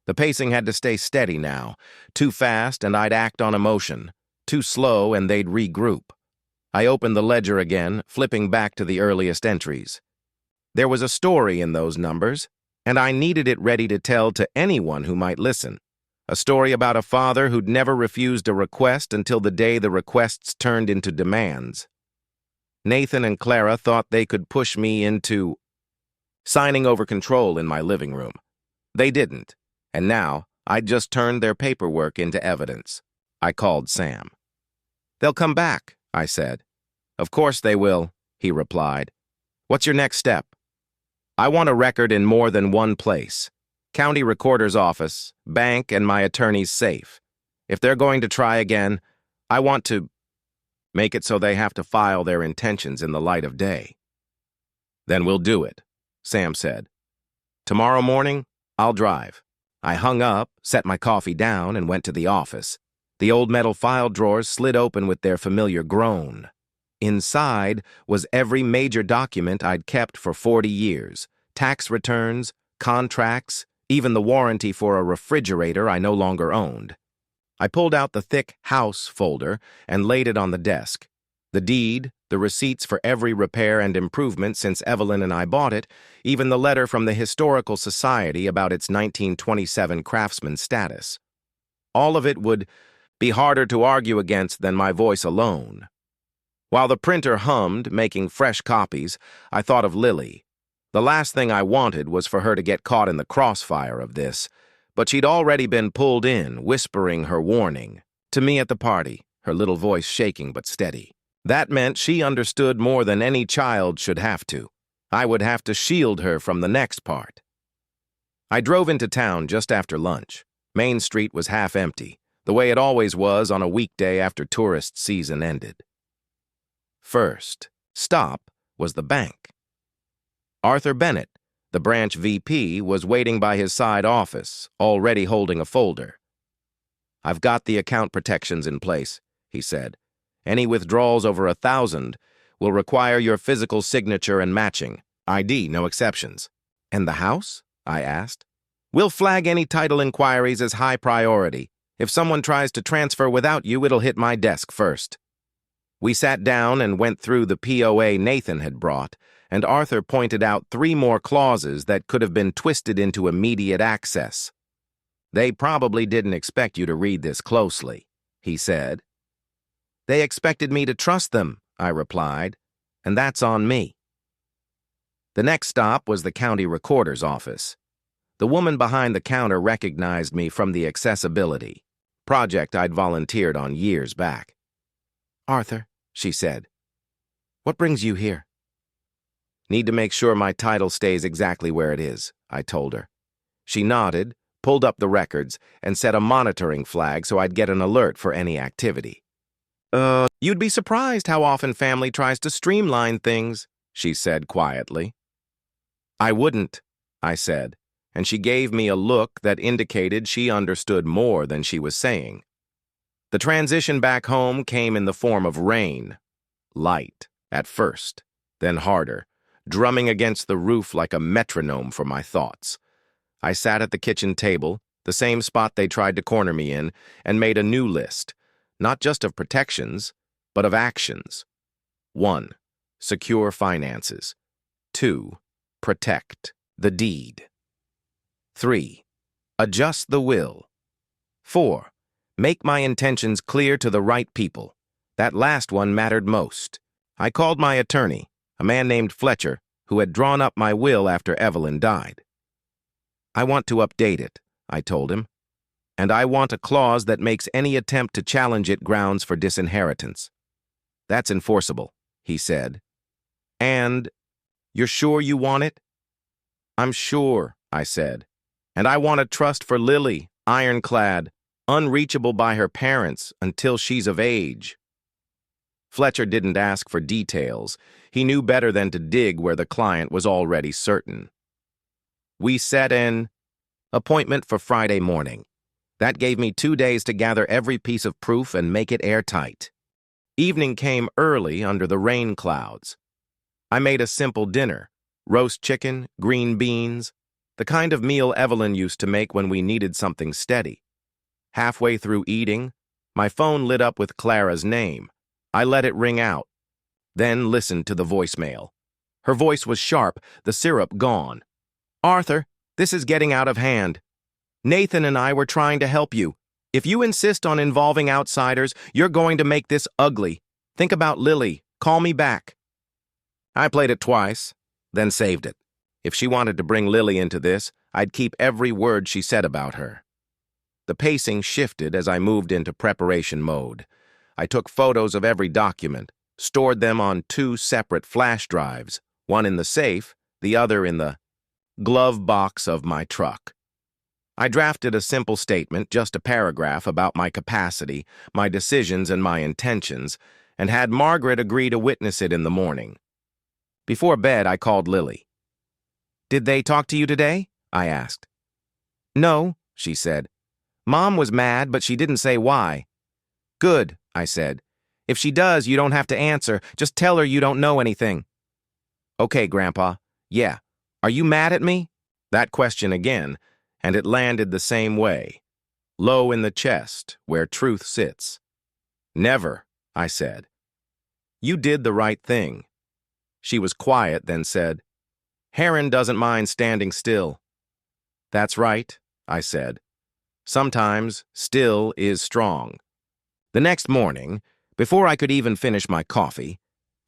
The pacing had to stay steady now. Too fast and I'd act on emotion. Too slow and they'd regroup. I opened the ledger again, flipping back to the earliest entries. There was a story in those numbers, and I needed it ready to tell to anyone who might listen. A story about a father who'd never refused a request until the day the requests turned into demands. Nathan and Clara thought they could push me into signing over control in my living room. They didn't, and now I'd just turned their paperwork into evidence. I called Sam. "They'll come back," I said. "Of course they will," he replied. "What's your next step?" "I want a record in more than one place. County recorder's office, bank, and my attorney's safe. If they're going to try again, I want to make it so they have to file their intentions in the light of day." "Then we'll do it," Sam said. "Tomorrow morning, I'll drive." I hung up, set my coffee down, and went to the office. The old metal file drawers slid open with their familiar groan. Inside was every major document I'd kept for 40 years. Tax returns, contracts, even the warranty for a refrigerator I no longer owned. I pulled out the thick house folder and laid it on the desk. The deed, the receipts for every repair and improvement since Evelyn and I bought it, even the letter from the Historical Society about its 1927 craftsman status. All of it would be harder to argue against than my voice alone. While the printer hummed, making fresh copies, I thought of Lily. The last thing I wanted was for her to get caught in the crossfire of this, but she'd already been pulled in, whispering her warning. To me at the party, her little voice shaking but steady. That meant she understood more than any child should have to. I would have to shield her from the next part. I drove into town just after lunch. Main Street was half empty, the way it always was on a weekday after tourist season ended. First stop was the bank. Arthur Bennett, the branch VP, was waiting by his side office, already holding a folder. "I've got the account protections in place," he said. "Any withdrawals over 1,000 will require your physical signature and matching. ID, no exceptions." "And the house?" I asked. "We'll flag any title inquiries as high priority. If someone tries to transfer without you, it'll hit my desk first." We sat down and went through the POA Nathan had brought, and Arthur pointed out 3 more clauses that could have been twisted into immediate access. "They probably didn't expect you to read this closely," he said. "They expected me to trust them," I replied, "and that's on me." The next stop was the county recorder's office. The woman behind the counter recognized me from the accessibility project I'd volunteered on years back. "Arthur," she said, "what brings you here?" "Need to make sure my title stays exactly where it is," I told her. She nodded, pulled up the records, and set a monitoring flag so I'd get an alert for any activity. You'd be surprised how often family tries to streamline things, she said quietly. I wouldn't, I said, and she gave me a look that indicated she understood more than she was saying. The transition back home came in the form of rain. Light, at first, then harder, drumming against the roof like a metronome for my thoughts. I sat at the kitchen table, the same spot they tried to corner me in, and made a new list, not just of protections, but of actions. 1. Secure finances. 2. Protect the deed. 3. Adjust the will. 4. Make my intentions clear to the right people. That last one mattered most. I called my attorney, a man named Fletcher, who had drawn up my will after Evelyn died. I want to update it, I told him, and I want a clause that makes any attempt to challenge it grounds for disinheritance. That's enforceable, he said. And, you're sure you want it? I'm sure, I said. And I want a trust for Lily, ironclad, unreachable by her parents until she's of age. Fletcher didn't ask for details. He knew better than to dig where the client was already certain. We set an appointment for Friday morning. That gave me 2 days to gather every piece of proof and make it airtight. Evening came early under the rain clouds. I made a simple dinner, roast chicken, green beans, the kind of meal Evelyn used to make when we needed something steady. Halfway through eating, my phone lit up with Clara's name. I let it ring out, then listened to the voicemail. Her voice was sharp, the syrup gone. Arthur, this is getting out of hand. Nathan and I were trying to help you. If you insist on involving outsiders, you're going to make this ugly. Think about Lily. Call me back. I played it twice, then saved it. If she wanted to bring Lily into this, I'd keep every word she said about her. The pacing shifted as I moved into preparation mode. I took photos of every document, stored them on 2 separate flash drives, one in the safe, the other in the glove box of my truck. I drafted a simple statement, just a paragraph about my capacity, my decisions, and my intentions, and had Margaret agree to witness it in the morning. Before bed, I called Lily. Did they talk to you today? I asked. No, she said. Mom was mad, but she didn't say why. Good, I said. If she does, you don't have to answer. Just tell her you don't know anything. Okay, Grandpa. Yeah. Are you mad at me? That question again, and it landed the same way. Low in the chest, where truth sits. Never, I said. You did the right thing. She was quiet, then said, Heron doesn't mind standing still. That's right, I said. Sometimes still is strong. The next morning, before I could even finish my coffee,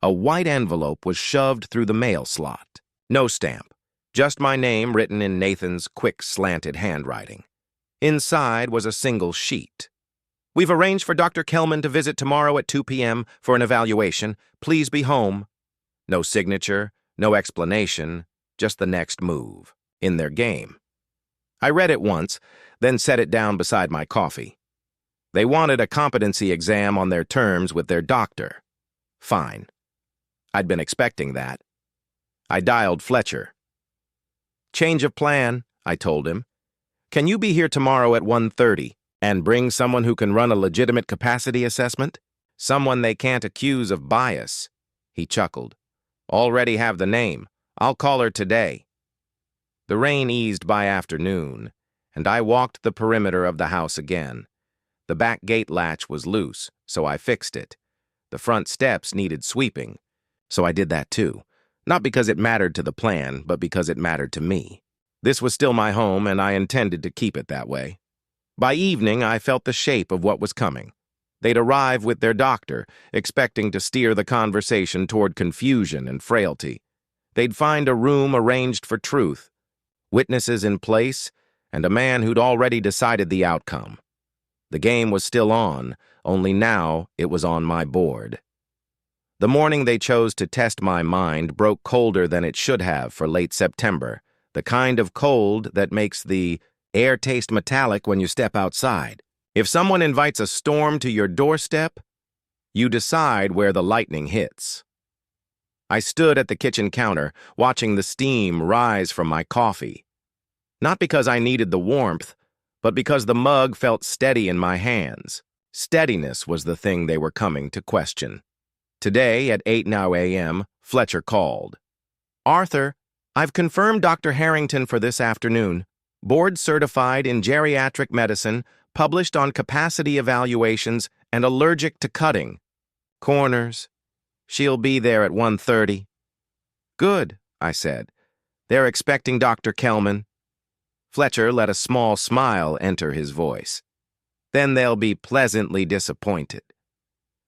a white envelope was shoved through the mail slot. No stamp, just my name written in Nathan's quick, slanted handwriting. Inside was a single sheet. We've arranged for Dr. Kelman to visit tomorrow at 2 p.m. for an evaluation. Please be home. No signature, no explanation, just the next move in their game. I read it once, then set it down beside my coffee. They wanted a competency exam on their terms with their doctor. Fine. I'd been expecting that. I dialed Fletcher. Change of plan, I told him. Can you be here tomorrow at 1:30 and bring someone who can run a legitimate capacity assessment? Someone they can't accuse of bias. He chuckled. Already have the name. I'll call her today. The rain eased by afternoon, and I walked the perimeter of the house again. The back gate latch was loose, so I fixed it. The front steps needed sweeping, so I did that too. Not because it mattered to the plan, but because it mattered to me. This was still my home, and I intended to keep it that way. By evening, I felt the shape of what was coming. They'd arrive with their doctor, expecting to steer the conversation toward confusion and frailty. They'd find a room arranged for truth, witnesses in place, and a man who'd already decided the outcome. The game was still on, only now it was on my board. The morning they chose to test my mind broke colder than it should have for late September, the kind of cold that makes the air taste metallic when you step outside. If someone invites a storm to your doorstep, You decide where the lightning hits. I stood at the kitchen counter, watching the steam rise from my coffee. Not because I needed the warmth, but because the mug felt steady in my hands. Steadiness was the thing they were coming to question. Today, at 8 now a.m., Fletcher called. "Arthur, I've confirmed Dr. Harrington for this afternoon. Board certified in geriatric medicine, published on capacity evaluations, and allergic to cutting. Corners. She'll be there at 1:30. "Good," I said. "They're expecting Dr. Kelman." Fletcher let a small smile enter his voice. "Then they'll be pleasantly disappointed."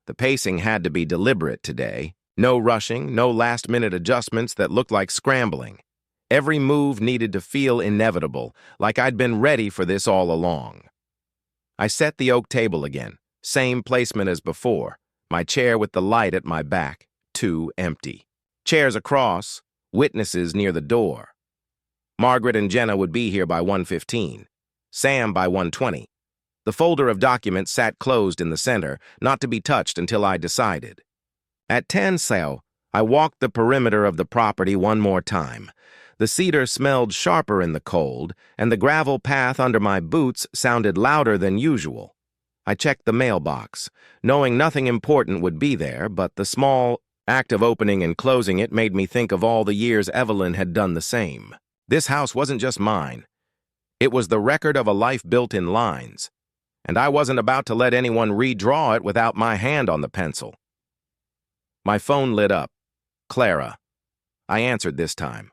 The pacing had to be deliberate today. No rushing, no last-minute adjustments that looked like scrambling. Every move needed to feel inevitable, like I'd been ready for this all along. I set the oak table again, same placement as before, my chair with the light at my back, 2 empty. Chairs across, witnesses near the door. Margaret and Jenna would be here by 1:15, Sam by 1:20. The folder of documents sat closed in the center, not to be touched until I decided. At 10 so, I walked the perimeter of the property one more time. The cedar smelled sharper in the cold, and the gravel path under my boots sounded louder than usual. I checked the mailbox, knowing nothing important would be there, but the small act of opening and closing it made me think of all the years Evelyn had done the same. This house wasn't just mine. It was the record of a life built in lines, and I wasn't about to let anyone redraw it without my hand on the pencil. My phone lit up. Clara. I answered this time.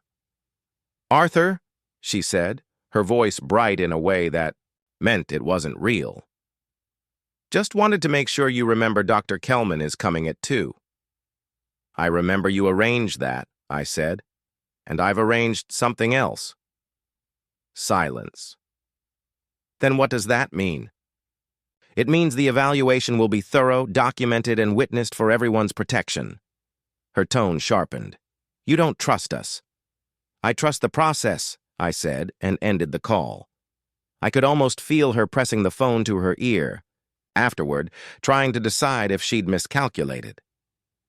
"Arthur," she said, her voice bright in a way that meant it wasn't real. "Just wanted to make sure you remember Dr. Kelman is coming at 2. "I remember you arranged that," I said, "and I've arranged something else." Silence. "Then what does that mean?" "It means the evaluation will be thorough, documented, and witnessed for everyone's protection." Her tone sharpened. "You don't trust us." "I trust the process," I said, and ended the call. I could almost feel her pressing the phone to her ear. Afterward, trying to decide if she'd miscalculated.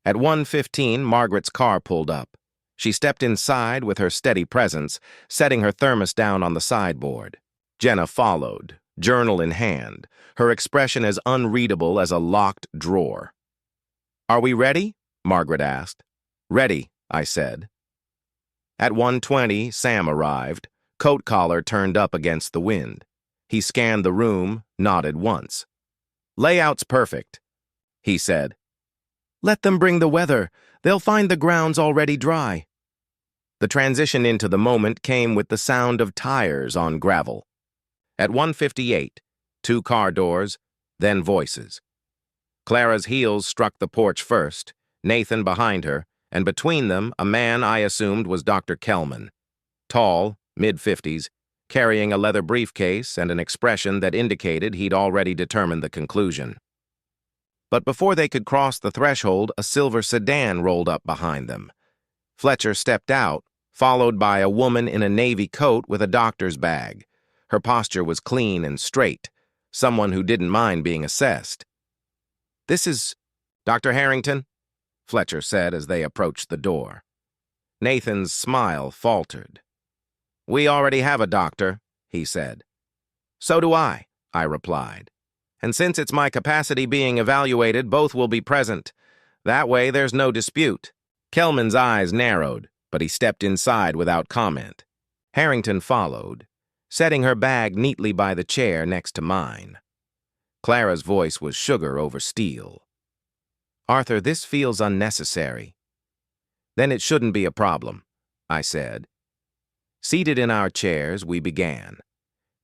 At 1:15, Margaret's car pulled up. She stepped inside with her steady presence, setting her thermos down on the sideboard. Jenna followed, journal in hand, her expression as unreadable as a locked drawer. "Are we ready?" Margaret asked. "Ready," I said. At 1:20, Sam arrived, coat collar turned up against the wind. He scanned the room, nodded once. "Layout's perfect," he said. "Let them bring the weather. They'll find the grounds already dry." The transition into the moment came with the sound of tires on gravel. At 1:58, 2 car doors, then voices. Clara's heels struck the porch first, Nathan behind her, and between them, a man I assumed was Dr. Kelman. Tall, mid-50s, carrying a leather briefcase and an expression that indicated he'd already determined the conclusion. But before they could cross the threshold, a silver sedan rolled up behind them. Fletcher stepped out, followed by a woman in a navy coat with a doctor's bag. Her posture was clean and straight, someone who didn't mind being assessed. "This is Dr. Harrington," Fletcher said as they approached the door. Nathan's smile faltered. "We already have a doctor," he said. "So do I replied. "And since it's my capacity being evaluated, both will be present. That way there's no dispute." Kelman's eyes narrowed, but he stepped inside without comment. Harrington followed, setting her bag neatly by the chair next to mine. Clara's voice was sugar over steel. "Arthur, this feels unnecessary." "Then it shouldn't be a problem," I said. Seated in our chairs, we began.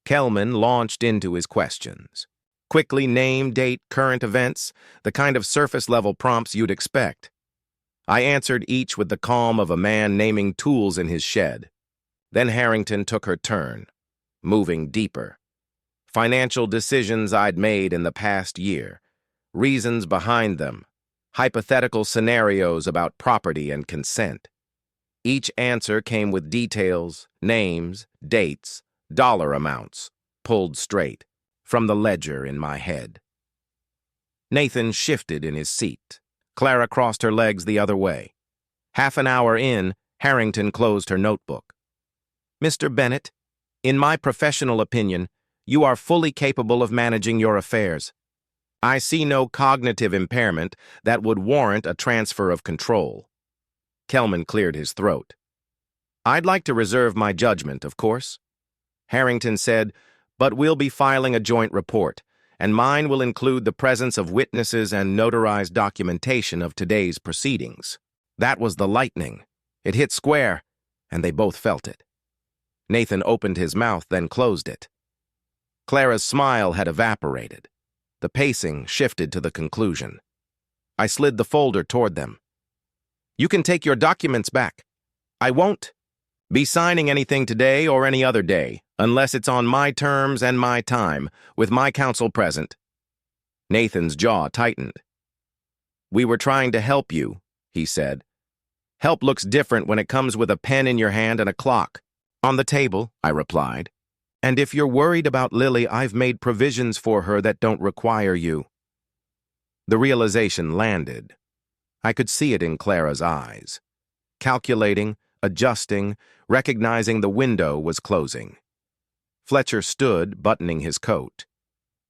Kelman launched into his questions. Quickly name, date, current events, the kind of surface-level prompts you'd expect. I answered each with the calm of a man naming tools in his shed. Then Harrington took her turn, moving deeper. Financial decisions I'd made in the past year, reasons behind them, hypothetical scenarios about property and consent. Each answer came with details, names, dates, dollar amounts, pulled straight from the ledger in my head. Nathan shifted in his seat. Clara crossed her legs the other way. Half an hour in, Harrington closed her notebook. "Mr. Bennett, in my professional opinion, you are fully capable of managing your affairs. I see no cognitive impairment that would warrant a transfer of control." Kelman cleared his throat. "I'd like to reserve my judgment, of course." Harrington said, "But we'll be filing a joint report, and mine will include the presence of witnesses and notarized documentation of today's proceedings." That was the lightning. It hit square, and they both felt it. Nathan opened his mouth, then closed it. Clara's smile had evaporated. The pacing shifted to the conclusion. I slid the folder toward them. "You can take your documents back. I won't be signing anything today or any other day, unless it's on my terms and my time, with my counsel present." Nathan's jaw tightened. "We were trying to help you," he said. "Help looks different when it comes with a pen in your hand and a clock." "On the table," I replied. "And if you're worried about Lily, I've made provisions for her that don't require you." The realization landed. I could see it in Clara's eyes. Calculating, adjusting, recognizing the window was closing. Fletcher stood, buttoning his coat.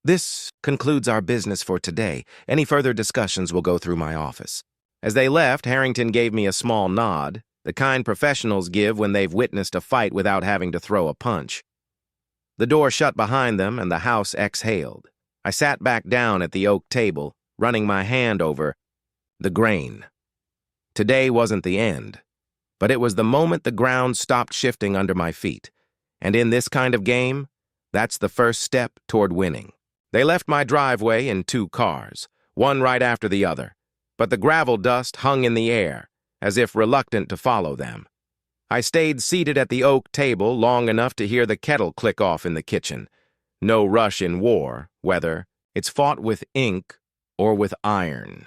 "This concludes our business for today. Any further discussions will go through my office." As they left, Harrington gave me a small nod, the kind professionals give when they've witnessed a fight without having to throw a punch. The door shut behind them, and the house exhaled. I sat back down at the oak table, running my hand over the grain. Today wasn't the end, but it was the moment the ground stopped shifting under my feet. And in this kind of game, that's the first step toward winning. They left my driveway in 2 cars, one right after the other, but the gravel dust hung in the air, as if reluctant to follow them. I stayed seated at the oak table long enough to hear the kettle click off in the kitchen. No rush in war, whether it's fought with ink or with iron.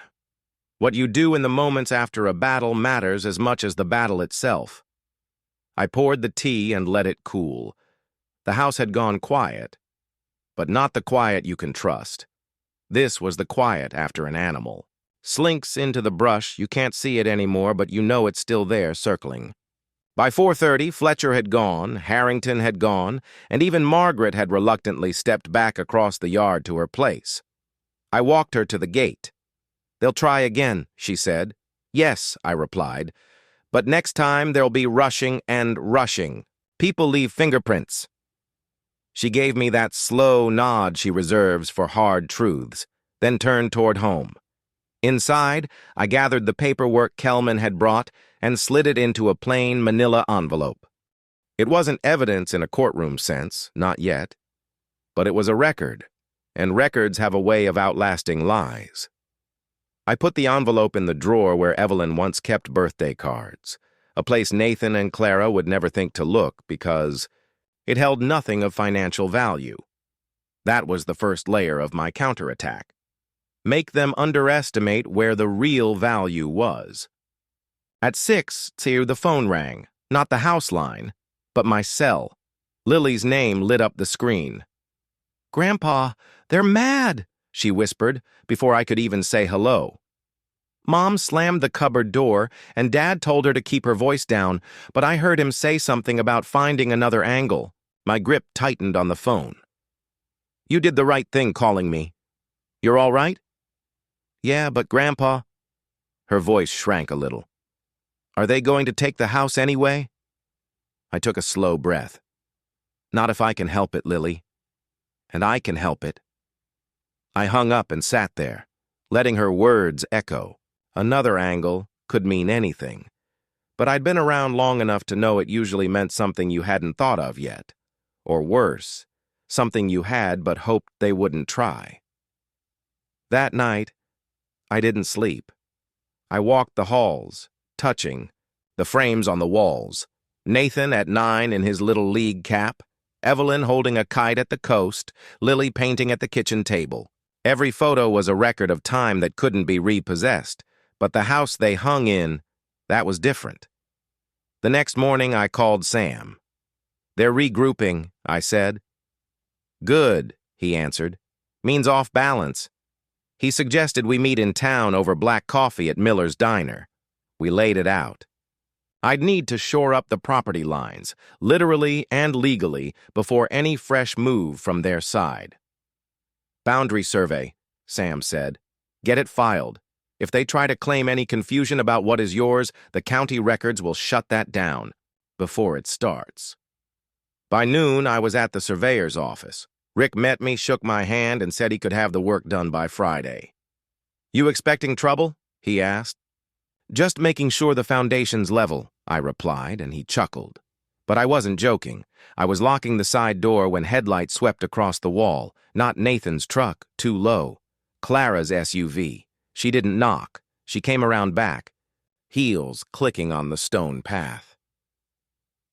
What you do in the moments after a battle matters as much as the battle itself. I poured the tea and let it cool. The house had gone quiet, but not the quiet you can trust. This was the quiet after an animal. Slinks into the brush, you can't see it anymore, but you know it's still there circling. By 4:30, Fletcher had gone, Harrington had gone, and even Margaret had reluctantly stepped back across the yard to her place. I walked her to the gate. "They'll try again," she said. "Yes," I replied, "but next time there'll be rushing and rushing. People leave fingerprints." She gave me that slow nod she reserves for hard truths, then turned toward home. Inside, I gathered the paperwork Kelman had brought and slid it into a plain manila envelope. It wasn't evidence in a courtroom sense, not yet, but it was a record, and records have a way of outlasting lies. I put the envelope in the drawer where Evelyn once kept birthday cards, a place Nathan and Clara would never think to look because it held nothing of financial value. That was the first layer of my counterattack. Make them underestimate where the real value was. At 6, the phone rang, not the house line, but my cell. Lily's name lit up the screen. "Grandpa, they're mad," she whispered before I could even say hello. Mom slammed the cupboard door, and Dad told her to keep her voice down, but I heard him say something about finding another angle. My grip tightened on the phone. "You did the right thing calling me. You're all right?" "Yeah, but Grandpa..." Her voice shrank a little. "Are they going to take the house anyway?" I took a slow breath. "Not if I can help it, Lily. And I can help it." I hung up and sat there, letting her words echo. Another angle could mean anything. But I'd been around long enough to know it usually meant something you hadn't thought of yet. Or worse, something you had but hoped they wouldn't try. That night, I didn't sleep. I walked the halls, touching the frames on the walls. Nathan at 9 in his little league cap, Evelyn holding a kite at the coast, Lily painting at the kitchen table. Every photo was a record of time that couldn't be repossessed, but the house they hung in, that was different. The next morning I called Sam. "They're regrouping," I said. "Good," he answered. "Means off balance." He suggested we meet in town over black coffee at Miller's Diner. We laid it out. I'd need to shore up the property lines, literally and legally, before any fresh move from their side. Boundary survey, Sam said. Get it filed. If they try to claim any confusion about what is yours, the county records will shut that down before it starts. By noon, I was at the surveyor's office. Rick met me, shook my hand, and said he could have the work done by Friday. You expecting trouble? He asked. Just making sure the foundation's level, I replied, and he chuckled. But I wasn't joking. I was locking the side door when headlights swept across the wall. Not Nathan's truck, too low. Clara's SUV. She didn't knock. She came around back, heels clicking on the stone path.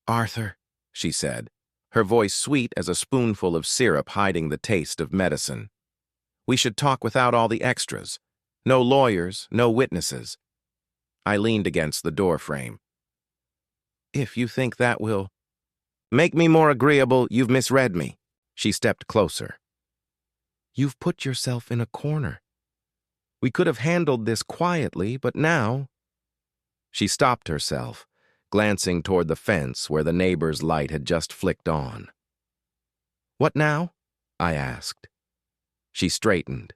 Arthur, she said, her voice sweet as a spoonful of syrup hiding the taste of medicine. We should talk without all the extras. No lawyers, no witnesses. I leaned against the door frame. If you think that will make me more agreeable, you've misread me. She stepped closer. You've put yourself in a corner. We could have handled this quietly, but now... She stopped herself, glancing toward the fence where the neighbor's light had just flicked on. What now? I asked. She straightened.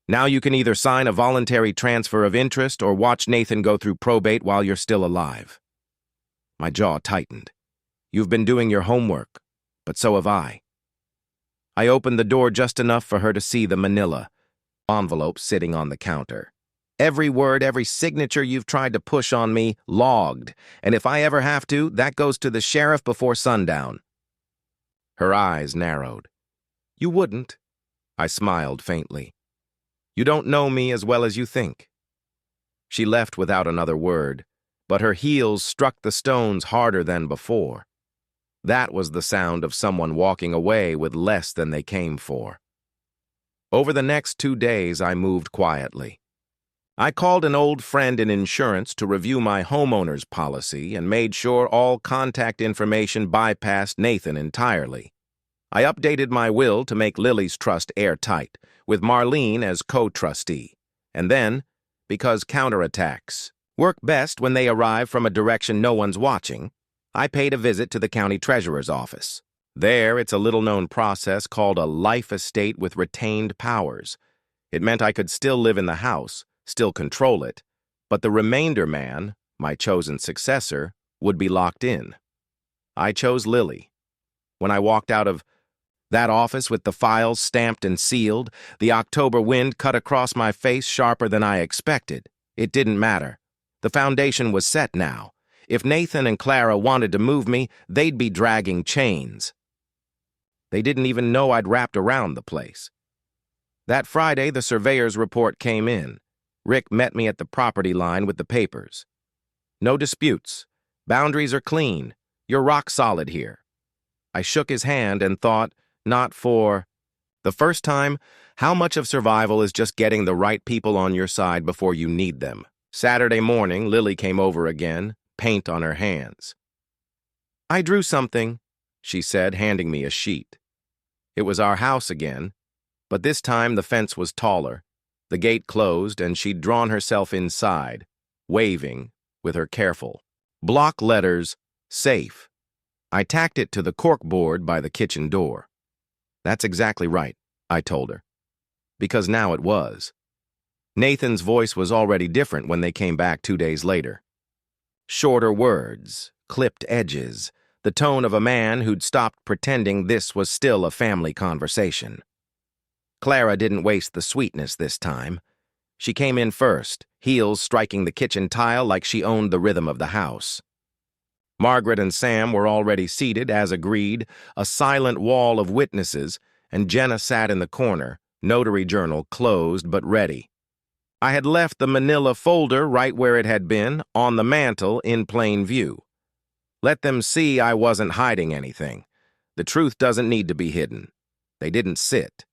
Now you can either sign a voluntary transfer of interest or watch Nathan go through probate while you're still alive. My jaw tightened. You've been doing your homework, but so have I. I opened the door just enough for her to see the manila envelope sitting on the counter. Every word, every signature you've tried to push on me, logged, and if I ever have to, that goes to the sheriff before sundown. Her eyes narrowed. You wouldn't. I smiled faintly. You don't know me as well as you think. She left without another word, but her heels struck the stones harder than before. That was the sound of someone walking away with less than they came for. Over the next 2 days, I moved quietly. I called an old friend in insurance to review my homeowner's policy and made sure all contact information bypassed Nathan entirely. I updated my will to make Lily's trust airtight, with Marlene as co-trustee. And then, because counterattacks work best when they arrive from a direction no one's watching, I paid a visit to the county treasurer's office. There, it's a little-known process called a life estate with retained powers. It meant I could still live in the house, still control it, but the remainder man, my chosen successor, would be locked in. I chose Lily. When I walked out of that office with the files stamped and sealed, the October wind cut across my face sharper than I expected. It didn't matter. The foundation was set now. If Nathan and Clara wanted to move me, they'd be dragging chains. They didn't even know I'd wrapped around the place. That Friday, the surveyor's report came in. Rick met me at the property line with the papers. No disputes. Boundaries are clean. You're rock solid here. I shook his hand and thought, not for the first time, how much of survival is just getting the right people on your side before you need them. Saturday morning, Lily came over again, paint on her hands. I drew something, she said, handing me a sheet. It was our house again, but this time the fence was taller. The gate closed, and she'd drawn herself inside, waving, with her careful block letters, safe. I tacked it to the corkboard by the kitchen door. That's exactly right, I told her. Because now it was. Nathan's voice was already different when they came back 2 days later. Shorter words, clipped edges, the tone of a man who'd stopped pretending this was still a family conversation. Clara didn't waste the sweetness this time. She came in first, heels striking the kitchen tile like she owned the rhythm of the house. Margaret and Sam were already seated, as agreed, a silent wall of witnesses, and Jenna sat in the corner, notary journal closed but ready. I had left the manila folder right where it had been, on the mantel in plain view. Let them see I wasn't hiding anything. The truth doesn't need to be hidden. They didn't sit.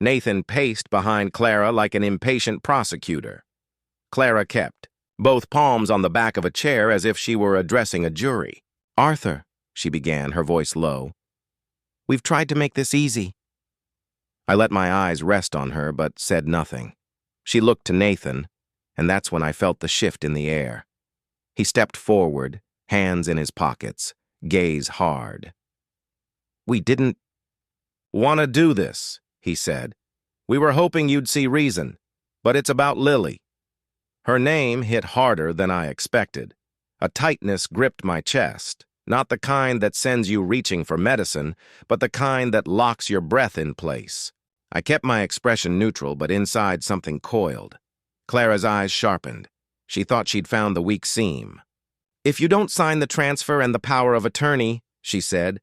Nathan paced behind Clara like an impatient prosecutor. Clara kept, both palms on the back of a chair as if she were addressing a jury. Arthur, she began, her voice low. We've tried to make this easy. I let my eyes rest on her, but said nothing. She looked to Nathan, and that's when I felt the shift in the air. He stepped forward, hands in his pockets, gaze hard. "We didn't want to do this," he said. "We were hoping you'd see reason, but it's about Lily." Her name hit harder than I expected. A tightness gripped my chest, not the kind that sends you reaching for medicine, but the kind that locks your breath in place. I kept my expression neutral, but inside something coiled. Clara's eyes sharpened. She thought she'd found the weak seam. "If you don't sign the transfer and the power of attorney," she said,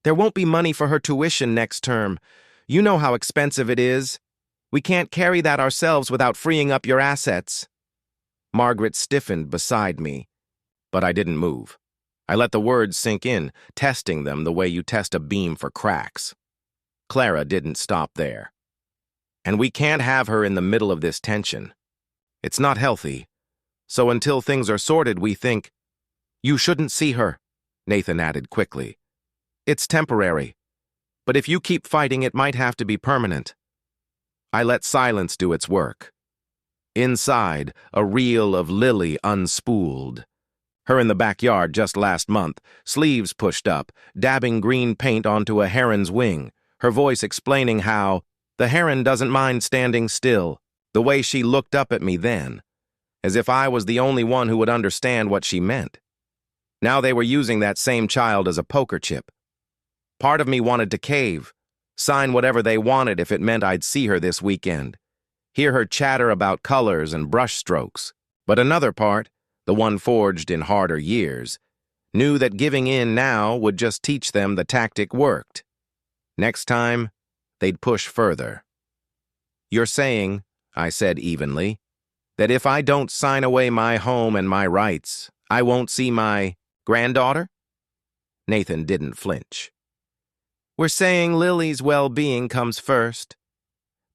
"there won't be money for her tuition next term. You know how expensive it is. We can't carry that ourselves without freeing up your assets." Margaret stiffened beside me, but I didn't move. I let the words sink in, testing them the way you test a beam for cracks. Clara didn't stop there. "And we can't have her in the middle of this tension. It's not healthy. So until things are sorted, we think—" "You shouldn't see her," Nathan added quickly. "It's temporary. But if you keep fighting, it might have to be permanent." I let silence do its work. Inside, a reel of Lily unspooled. Her in the backyard just last month, sleeves pushed up, dabbing green paint onto a heron's wing, her voice explaining how the heron doesn't mind standing still, the way she looked up at me then, as if I was the only one who would understand what she meant. Now they were using that same child as a poker chip. Part of me wanted to cave, sign whatever they wanted if it meant I'd see her this weekend, hear her chatter about colors and brush strokes. But another part, the one forged in harder years, knew that giving in now would just teach them the tactic worked. Next time, they'd push further. "You're saying," I said evenly, "that if I don't sign away my home and my rights, I won't see my granddaughter?" Nathan didn't flinch. "We're saying Lily's well-being comes first."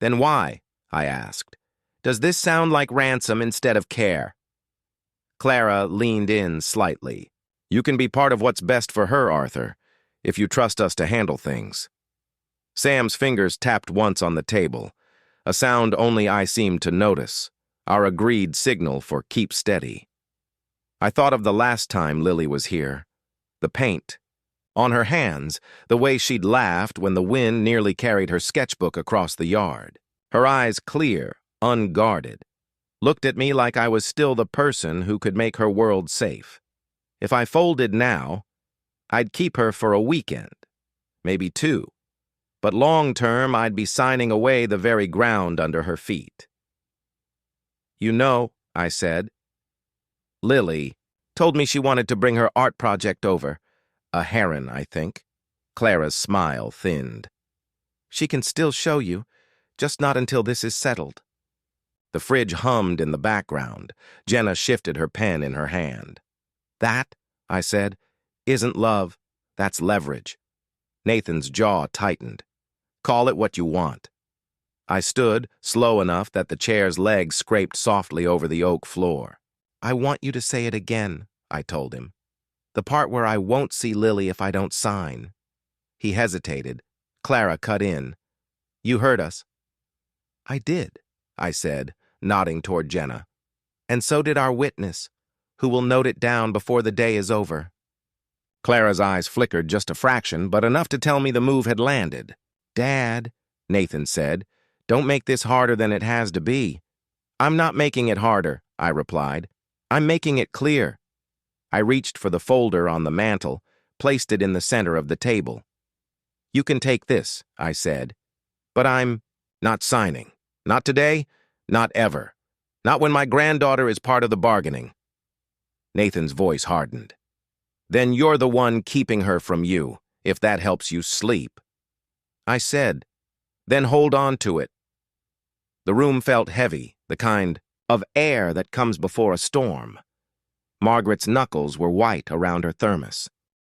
"Then why," I asked, "does this sound like ransom instead of care?" Clara leaned in slightly. "You can be part of what's best for her, Arthur, if you trust us to handle things." Sam's fingers tapped once on the table, a sound only I seemed to notice, our agreed signal for keep steady. I thought of the last time Lily was here. The paint. On her hands, the way she'd laughed when the wind nearly carried her sketchbook across the yard. Her eyes clear, unguarded. Looked at me like I was still the person who could make her world safe. If I folded now, I'd keep her for a weekend, maybe 2. But long-term, I'd be signing away the very ground under her feet. "You know," I said, "Lily told me she wanted to bring her art project over. A heron, I think." Clara's smile thinned. "She can still show you, just not until this is settled." The fridge hummed in the background. Jenna shifted her pen in her hand. "That," I said, "isn't love. That's leverage." Nathan's jaw tightened. "Call it what you want." I stood, slow enough that the chair's legs scraped softly over the oak floor. "I want you to say it again," I told him. "The part where I won't see Lily if I don't sign." He hesitated. Clara cut in. "You heard us." "I did," I said, nodding toward Jenna. "And so did our witness, who will note it down before the day is over." Clara's eyes flickered just a fraction, but enough to tell me the move had landed. "Dad," Nathan said, "don't make this harder than it has to be." "I'm not making it harder," I replied. "I'm making it clear." I reached for the folder on the mantel, placed it in the center of the table. "You can take this," I said, "but I'm not signing. Not today, not ever. Not when my granddaughter is part of the bargaining." Nathan's voice hardened. "Then you're the one keeping her from you, if that helps you sleep." I said, "Then hold on to it." The room felt heavy, the kind of air that comes before a storm. Margaret's knuckles were white around her thermos.